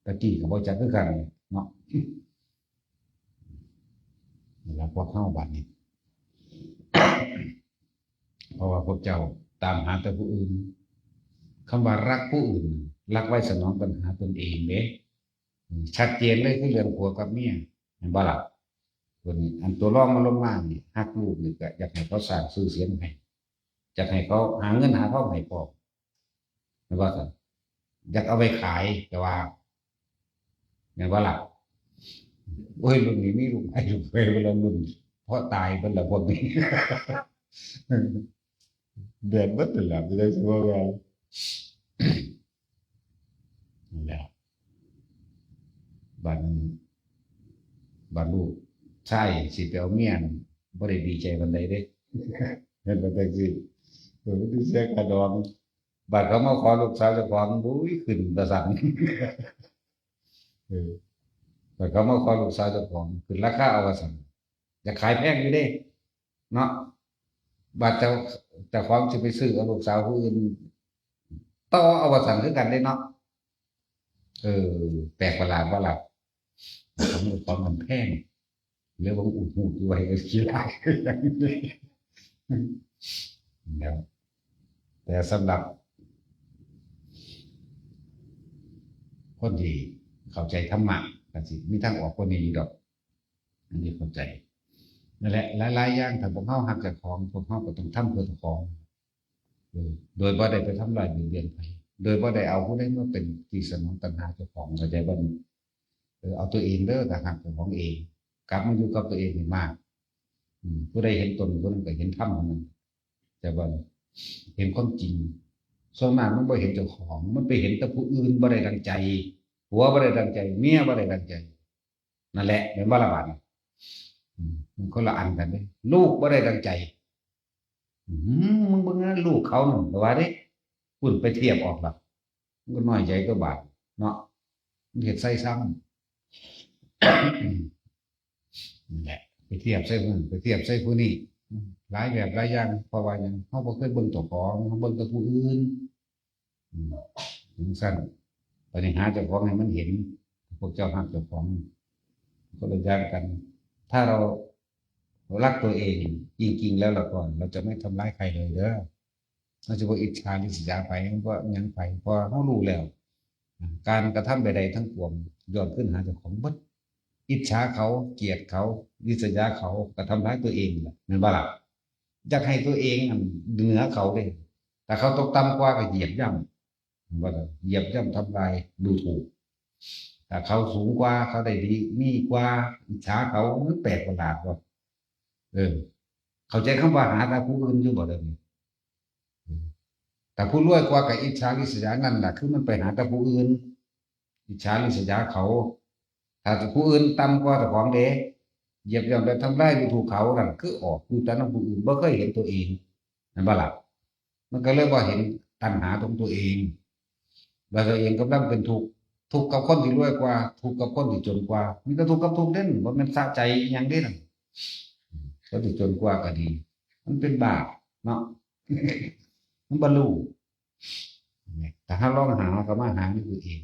ตะกี้ก็บ่จักคือกันเนาะแล้วพวกเฮาบัดนี้เพราะว่าพวกเจ้าตามหาแต่ผู้อื่นคำว่ารักผู้อื่นรักไว้สนองปัญหาตนเองเด้ชัดเจนเลยคือเรื่องผัวกับเมียเห็นบ่ล่ะคนอันตัวรองมาลงมานี่ฮักลูกนี่ก็อยากให้เขาสร้างชื่อเสียงให้อยากให้เขาหาเงินหาทองให้พ่อ ไม่ว่าสันอยากเอาไปขายแต่ว่าอย่างว่าล่ะโอ้ยรุ่นนี้มีลูกไอ้ลูกเคยเวลารุ่นเพราะตายเป็นละพวกนี้เดือนวัดเป็นหลับจะได้ชัวร์เรานั่นแหละบันลูกใช่สิไปเอาเมียนบ่ได้ดีใจบันใดเด้เห็นบันใดสิที่เสียกระดองบัดเขามาขอลูกสาวเจ้าของบุ้ยขึ้นประสันบัดเขามาขอลูกสาวเจ้าของขึ้นราคาเอาประสันจะขายแพงอยู่เด้เนาะบัดเจ้าของจะไปซื้อเอาลูกสาวผู้อื่นต่อเอาประสันคือกันได้เนาะแปลกประหลาดว่าหลับของมันแพงเรื่องของอุดหูด้วยขี้ร้ายอย่างนี้แล้วแต่สำหรับคนที่เข้าใจธรรมะกันสิมีทางออกคนนี้ดอกอันนี้เข้าใจนั่นแหละหลายๆอย่างถ้าพวกเขาหักจากของพวกเขาก็ต้องทำเพื่อของโดยบ่ได้ไปทำลายเบียดไปโดยบ่ได้เอาผู้ใดมาเป็นที่สนองตัณหาเจ้าของเข้าใจบ่เอาตัวเองเด้อแต่หักเจ้าของเองกลับมาอยู่กับตัวเองให้มากผู้ใดเห็นตนผู้นั้นก็เห็นธรรมของมันแต่ว่าเห็นความจริงส่วนมากมันบ่เห็นเจ้าของมันไปเห็นแต่ผู้อื่นบ่ได้ดังใจผัวบ่ได้ดังใจเมียบ่ได้ดังใจนั่นแหละเป็นบ่ละบาดมันคนละอันกันเด้ลูกบ่ได้ดังใจมึงเบิ่งนะลูกเขาหนึ่งว่าเด้คุณไปเทียบออกหรอกมันก็น้อยใจก็บาดเนาะมันเห็นใส่ซ้ำนั่นแหละไปเทียบใส่ผู้ไปเทียบใส่ผู้นี้หลายแบบหลายอย่างเพราะว่าอย่างเขาบ่เคยเบิ่งตัวของเขาเบิ่งแต่ผู้อื่นถึงสั้นปัญหาเจ้าของให้มันเห็นพวกเจ้าหักเจ้าของก็เลยย่างกันถ้าเรารักตัวเองจริงๆแล้วเราก่อนเราจะไม่ทำร้ายใครเลยเด้อเราจะบ่อิจฉาริษยาไปมันก็ยังไปพอเขารู้แล้วการกระทำใดๆทั้งปวงย้อนขึ้นหาเจ้าของบัดอิจฉาเขาเกลียดเขาริษยาเขาก็ทำร้ายตัวเองแหละนั่นบ่ล่ะอยากให้ตัวเองเหนือเขาเลยแต่เขาตกต่ำกว่าก็เหยียบย่ำว่าเหยียบย่ำทำลายดูถูกแต่เขาสูงกว่าเขาได้ดีมีกว่าอิจฉาเขามันแปลกประหลาดว่าเข้าใจคำว่าหาแต่ผู้อื่นอยู่บ่เด้อแต่ผู้รวยกว่ากับอิจฉาริษยานั่นแหละคือมันไปหาแต่ผู้อื่นอิจฉาริษยาเขาถ้าผู้อื่นต่ำกว่าแต่ของเด้เหยียบย่ำไปทำลายดูถูกเขานั่นคือออกอยู่แต่น้ำผู้อื่นบ่เคยเห็นตัวเองนั่นบ่ล่ะมันก็เลยบ่เห็นตัณหาของตัวเองว่าตัวเองกำลังเป็นทุกข์กับคนที่รวยกว่าทุกข์กับคนที่จนกว่ามีแต่ทุกข์กับทุกข์เด่นบ่แม่นสะใจหยังเด้นั่นคนที่จนกว่าก็ดีมันเป็นบาปเนาะมันบรรลุแต่ถ้าลองหาคำว่าหานี่คือเอง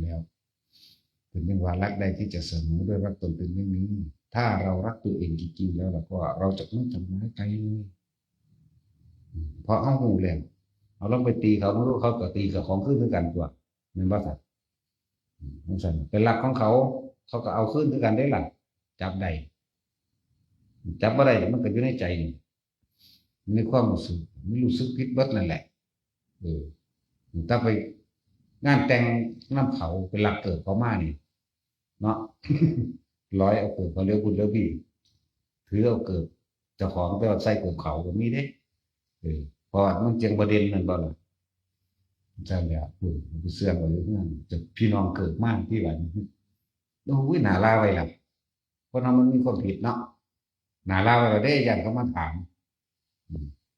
แล้วเป็นเรื่องว่ารักได้ที่จะเสมอด้วยรักตนเป็นเรื่องนี้ถ้าเรารักตัวเองจริงๆแล้วเราก็เราจะไม่ทำร้ายใครเลยเพราะเอาหูแล้วเอาลองไปตีเขาไม่รู้เขาก็ตีกับของขึ้นด้วยกันตัวนั่นว่าสัตว์นั่นสัตว์เป็นหลักของเขาเขาก็เอาขึ้นด้วยกันได้หลักจับได้จับว่าได้มันก็อยู่ในใจนี่มีความรู้สึกไม่รู้สึกผิดเบิดนั่นแหละถ้าไปงานแต่งน้ำเขาเป็นหลักเกิดเขามานี่เนาะร้อยเอาเกิดเขาเลี้ยวบุญเลี้ยวพี่ถือเอาเกิดเจ้าของไปเอาใส่กับเขาแบบนี้เด้พอมันเจียงประเด็นนั่นบ่ล่ะใช่แล้วคุณไปเสื่อมไปเรื่องนั้นจะพี่น้องเกิดมากที่หลังโอ้ยหนาลาไว้ล่ะเพราะนั้นมันมีความผิดเนาะหนาลาไว้เราได้ยันเขามาถาม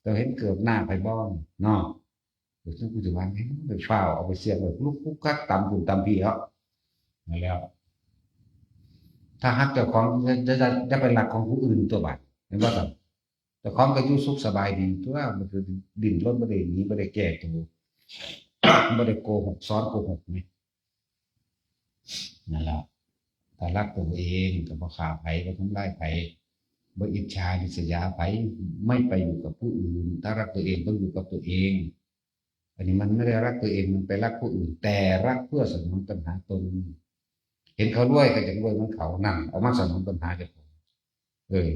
เราเห็นเกิดหน้าไผ่บ้องเนาะเดี๋ยวกูจะวางให้ไปเฝ้าเอาไปเสี่ยงแบบลูกคุกคักตำคุณตำพี่แล้วนั่นแล้วถ้าฮักเจ้าของจะเป็นหลักของผู้อื่นตัวบัตรเห็นว่าแบบเจ้าของก็อยู่สุขสบายดีตัวมันคือดิ่นรถไม่ได้หนีไม่ได้แก้ตัวไม่ได้โกหกซ้อนโกหกนี่นั่นแหละถ้ารักตัวเองก็บ่ฆ่าไผก็ทำร้ายไผบ่อิจฉาริษยาไผไม่ไปอยู่กับผู้อื่นถ้ารักตัวเองต้องอยู่กับตัวเองอันนี้มันไม่ได้รักตัวเองมันไปรักผู้อื่นแต่รักเพื่อสนองตัณหาตนเห็นเขารวยก็จะรวยเหมือนเขานั่นเอามาสนองตัณหาเจ้าของ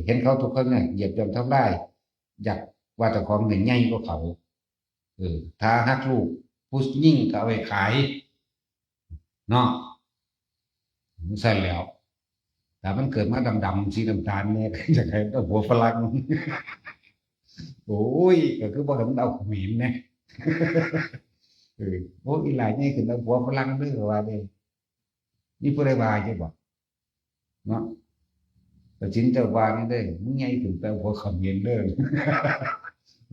เห็นเขาทุกคนเนี่ยเหยียบย่ำทำลายอยากว่าเจ้าของเห็นใหญ่กว่าเขาถ้าฮักลูก ผู้ยิ่งก็เอาไปขายเนาะมันใช่แล้วแต่มันเกิดมาดำๆสีน้ำตาลเนี่ยจะใครต้องหัวฝรั่งโอ้ยก็คือบอกให้มันเอาขมิ้นนะโอ้อีหลายนี่คือเอาหัวฝรั่งด้วยว่าเลยนี่ผู้ใดว่าใช่บ่เนาะแต่จินเจ้าว่านี่ได้มึงไงถึงแต่หัวขมิ้นเด้อ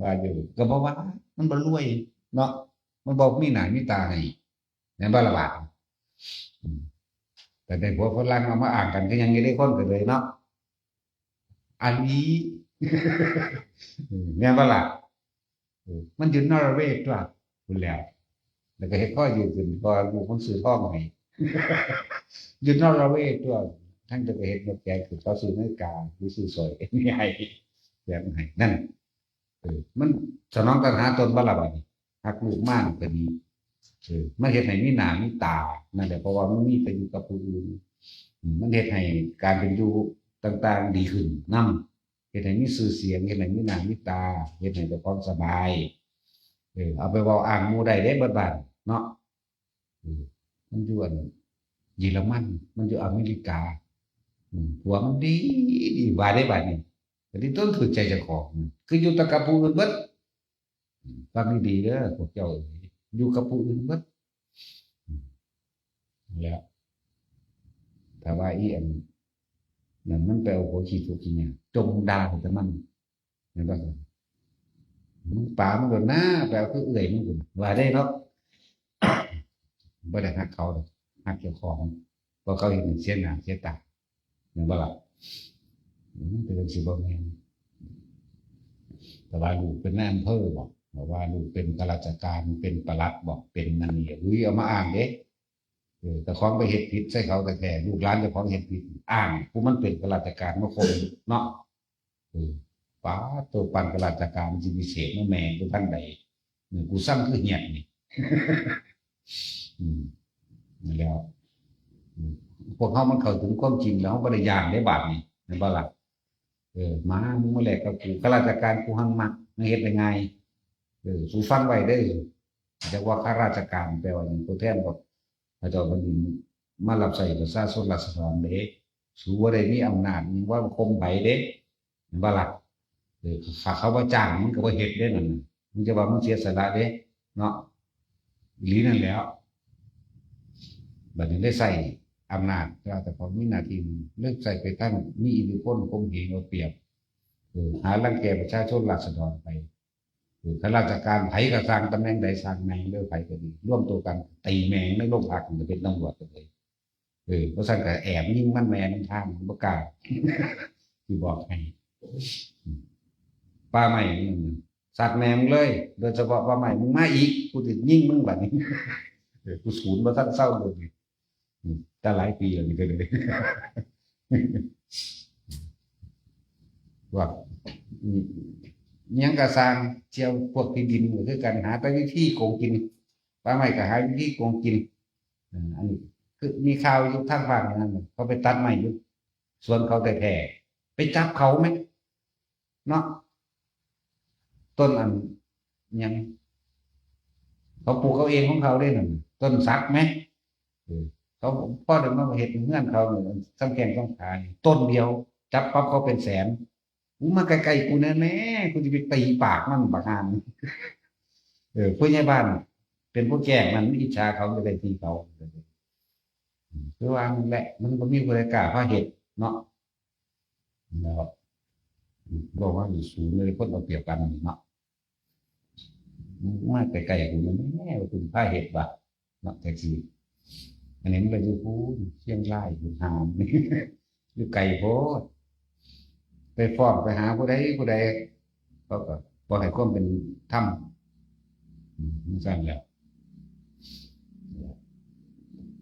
ว่าอยู่ก็บอกว่ามันบ่รวยเนาะมันบอกมีหน้ามีตาให้ในบ้านละบาทแต่ในหัวฝรั่งเอามาอ่านกันก็ยังไม่ได้คนกันเลยเนาะอันนี้เนี่ยบ้านละมันอยู่นอร์เวย์ตัวคุณแล้วก็เห็นข้อยืนขึ้นพอลูกมันซื้อท่องให้อยู่นอร์เวย์ตัวทั้งจะไปเห็นนกแก้วคือเขาซื้อนาฬิกาหรือซื้อสร้อยไม่ให้แบบให้นั่นมันสนองตัณหาตนบ้านละบาทหักลูกมากก็ดีมันเห็นให้มีหน้ามีตานั่นแหละเพราะว่ามันมีไปอยู่กับผู้อื่นมันเห็นให้การเป็นอยู่ต่างๆดีขึ้นนั่นเห็นให้มีชื่อเสียงเห็นให้มีหน้ามีตาเห็นให้แต่ความสบายเอาไปบอกอ่างมูได้เบิดบานเนาะมันอยู่เยอรมันมันอยู่อเมริกาหัวมันดีว่าได้บาดนี่แต่ที่ต้นถือใจเจ้าของคืออยู่แตะกับผู้อื่นเบิดฟังดีๆเด้อพวกเจ้าอยู่กับผู้อื่นเบิดแล้วแต่ว่าอีอันนั่นมันแปลว่าโหขี้ทุกข์ขี้เนี่ยจงด่าแต่มันเห็นป่ะมึงป่ามันโดนหน้าแปลว่าคือเอื่อยมันว่าได้เนาะบ่ได้หักเขาหรอกหักเจ้าของเพราะเขาเห็นเสียหน้าเสียตาเห็นป่ะล่ะมันเป็นสิบ่แม่นแต่ว่าลูกเป็นนายอำเภอบอกว่าลูกเป็นข้าราชการเป็นปลัดบอกเป็นนั่นนี่เอามาอ้างเด้แต่ของไปเฮ็ดผิดใส่เขาแต่แท้ลูกหลานเจ้าของเฮ็ดผิดอ้างผู้มันเป็นข้าราชการมาคงเนาะป้าตัวปันข้าราชการสิพิเศษมาแม่กูท่านใดกูซ้ำคือเหี้ยนี่นั่นแล้วพวกเขามันเข้าถึงความจริงแล้วบ่ได้ย่านได้บาดนี่เห็นบ่ล่ะมามึงมาแลกกับกูข้าราชการกูหังมักมึงเฮ็ดได้ไงสูฟังไว้ได้แต่ว่าข้าราชการแปลว่าอย่างตัวแทนก็พระเจ้าแผ่นดินมารับใช้ประชาชนราษฎรเด้สูบ่ได้มีอำนาจมีว่าคมไผเด้บ่ล่ะถ้าเขาบ่จ้างมันก็บ่เฮ็ดเด้นั่นมึงจะว่ามึงเสียสละเด้เนาะอีหลีนั่นแหล้วบัดนี้ได้ใช้อำนาจแต่พอมีหน้าที่เลิกใช้ไปตั้งมีอิทธิพลข่มเหงเอาเปรียบหารังแกประชาชนราษฎรไปข้าราชการไผก็สร้างตำแหน่งใดสร้างแมงเลือกไผก็ดีร่วมตัวกันตีแมงในโรงพักจะเป็นตำรวจกันเลยเพราะฉะนั้นก็แอบยิงมันแมงทางประกาศที่บอกให้ป้าใหม่สักแมงเลยโดยเฉพาะป้าใหม่มึงมาอีกกูจะยิงมึงแบบนี้กูสูญมาตั้งเศร้าเลยแต่หลายปีแล้วนี่ก็เลยว่ายังกระสร้างเจียวพวกที่ดินคือการหาแต่วิธีโกงกินป้าใหม่ก็หาวิธีโกงกินอันนี้คือมีข่าวอยู่ทางฝั่งนั้นเขาไปตัดไม้อยู่ส่วนเขาแต่แท้ไปจับเขาไหมเนาะต้นอันยังเขาปลูกเขาเองของเขาได้หนึ่งต้นสักไหมเขาพ่อเดินมาเห็นเงื่อนเขาเนี่ยซ้ำแข่งต้องขายต้นเดียวจับปั๊บเขาเป็นแสนกูมาไกลๆกูแน่ๆกูจะไปตีปากมันบางงานผู้ใหญ่บ้านเป็นผู้แก่มันอิจฉาเขาจะได้ทีเขาคือว่ามันแหละมันมีบริการพระเหตุเนาะแล้วบอกว่าอยู่สูงเลยคนเอาเปรียบกันเนาะมาไกลๆกูแน่ๆเป็นพระเหตุบ่เนาะแต่ทีอันนี้มันไปอยู่พูนเชียงรายอยู่หามอยู่ไกลโพดไปฟ้องไปหาผู้ใดเขาก็บอกให้ความเป็นธรรมมันสั่นแล้ว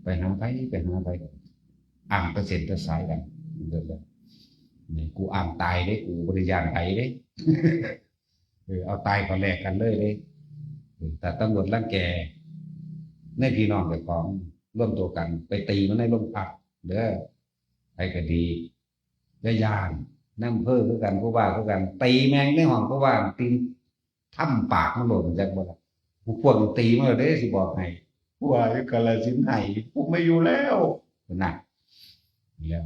ไปหาไปอ่างเกษตรสายกันเดินแล้วนี่กูอ่างตายได้กูบริยานไถได้เอาตายก่อนแลกกันเลยแต่ตำรวจรังแกในพี่น้องเจ้าของร่วมตัวกันไปตีมันในโรงพักเด้อใครก็ดีได้ยานน้ำเพิ่มคือกันผู้ว่าคือกันตีแมงในห้องผู้ว่าตีถ้ำปากมันหล่นจากบ่ล่ะกู พวกตีมาแล้วเด้สิบอกให้พวกกาฬสินธุ์ให้พวกไม่อยู่แล้วนะแล้ว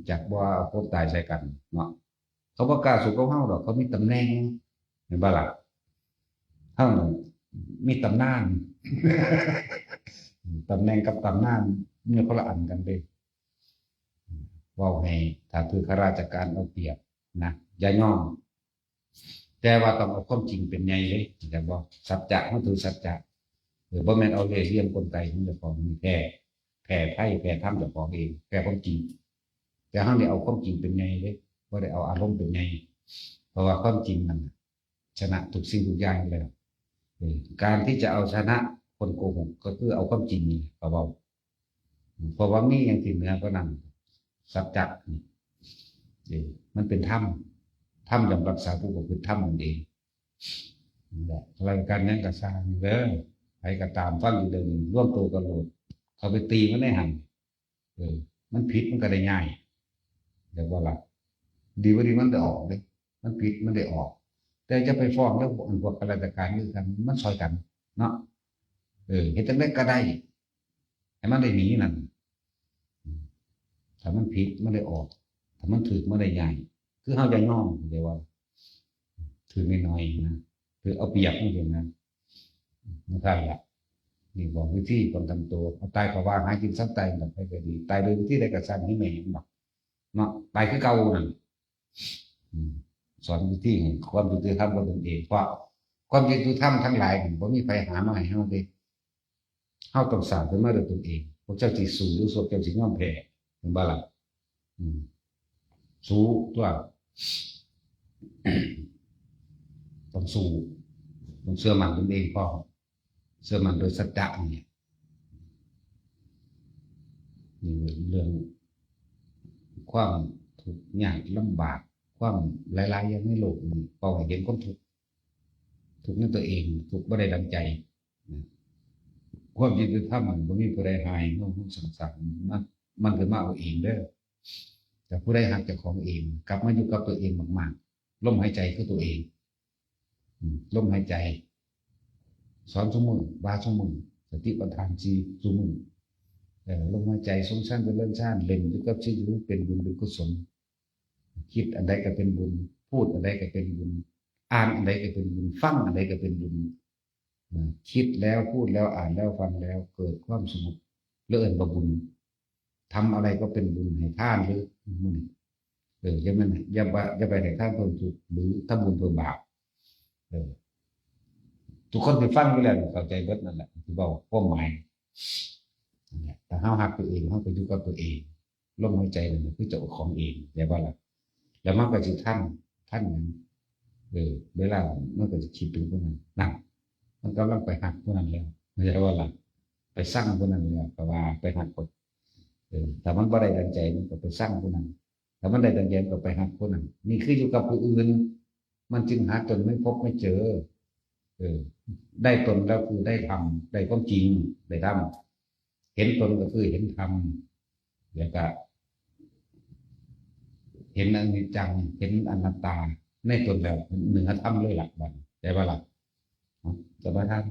จากว่าพวกตายใส่กันเนาะเขาบ่กล้าสู้กับเฮาดอกเขามีตำแหน่งเห็นบ่ล่ะเฮานั่นมีตำนานตำแหน่งกับตำนานมันคนละอันกันเด้เว้าให้ถ้าคือข้าราชการเอาเปรียบนะอย่ายอมแต่ว่าต้องเอาความจริงเป็นใหญ่เลยเข้าใจบ่สัจจะเฮาถือสัจจะบ่แม่นเอาเล่ห์เหลี่ยมกลไกของเจ้าของนี่แพ้ไพ่แพ้ธรรมเจ้าของเองแพ้ความจริงแต่เฮาได้เอาความจริงเป็นใหญ่เลยบ่ได้เอาอารมณ์เป็นใหญ่เพราะว่าความจริงมันชนะทุกสิ่งทุกอย่างอยู่แล้วการที่จะเอาชนะคนโกหกก็คือเอาความจริงนี่เขาบอกเพราะว่ามีอย่างที่เหนือกว่านั้นสัจจะนี่มันเป็นธรรมยอมรักษาผู้ประพฤติธรรมมันเองนี่แหละรายการนั้นก็สร้างเด้อใครก็ตามฟังอยู่เดินร่วมตัวกันโหลดเขาไปตีมันได้หันมันผิดมันก็ได้ง่ายเดี๋ยวว่าละดีว่าดีมันได้ออกเลยมันผิดมันได้ออกแต่จะไปฟ้องแล้วพวกข้าราชการด้วยกันมันซอยกันเนาะเห็นจังได้ก็ได้ให้มันได้หนีนั่นถ้ามันผิดมันได้ออกถ้ามันถูกมันได้ใหญ่คือเฮาจะย่อมเดี๋ยวว่าถือน้อยๆนะคือเอาเปรียบนั่นเองนะนะครับล่ะนี่บอกวิธีคนทำตัวเอาตายก็ว่าหากินซ้ำตายแบบไปก็ดีตายโดยวิธีใดก็สร้างให้แม่บอกเนาะตายคือเก่านั่นสอนวิธีให้ความยุติธรรมกับตนเองเพราะความยุติธรรมทั้งหลายผมมีใครหามาให้เฮาได้เฮาต้องสร้างขึ้นมาด้วยตนเองพวกเจ้าสิสู้หรือสู้เจ้าสิยอมแพ้เห็นบ่ล่ะสู้ตัวต้องสู้ต้องเชื่อมั่นตนเองพอเชื่อมั่นโดยสัจจะนี่เรื่องความทุกข์ยากลำบากความหลายๆอย่างในโลกนี้พอให้เห็นคนทุกข์ในตัวเองทุกข์บ่ได้ดังใจความยุติธรรมมันบ่มีผู้ใดให้เฮาสงสารมันคือมาเอาเองเด้อแต่ผู้ใดหักเจ้าของเองกลับมาอยู่กับตัวเองมากๆลมหายใจคือตัวเองลมหายใจสอนสมมุติว่าสมมุติสติปัฏฐานจีสมมุติลมหายใจสงสารเป็นเรื่องชาติเล่นอยู่กับชีวิตเป็นบุญเป็นกุศลคิดอันใดก็เป็นบุญพูดอันใดก็เป็นบุญอ่านอันใดก็เป็นบุญฟังอันใดก็เป็นบุญคิดแล้วพูดแล้วอ่านแล้วฟังแล้วเกิดความสงบเลื่อนบบุญทำอะไรก็เป็นบุญให้ท่านหรือบุญอย่ามันอย่าไปให้ท่านเพิ่มทุกข์หรือทำบุญเพิ่มบาปทุกคนที่ฟังอยู่แล้วเข้าใจเบิดนั่นแหละที่บอกความหมายนั่นแหละแต่เฮาหักตัวเองเฮาไปอยู่กับตัวเองลมหายใจนั่นคือเจ้าของเองแต่ว่าล่ะแล้วมันก็สิท่านนั้นเวลามันก็จะคิดถึงผู้นั้นนั่นมันกำลังไปหักผู้นั้นแล้วไม่ใช่ว่าล่ะไปสร้างผู้นั้นแล้วก็ว่าไปหักคนแต่มันบ่ได้ดังใจมันก็ไปสร้างผู้นั้นแต่มันได้ดังใจก็ไปหักผู้นั้นนี่คืออยู่กับผู้อื่นมันจึงหาตนไม่พบไม่เจอได้ตนแล้วคือได้ทำได้ความจริงได้ทำเห็นตนก็คือเห็นธรรมแล้วก็เห็นอนิจจังเห็นอนัตตาในตนแล้วเหนือธรรมเลยหลักบันได้ป่ะล่ะจะมาท่าน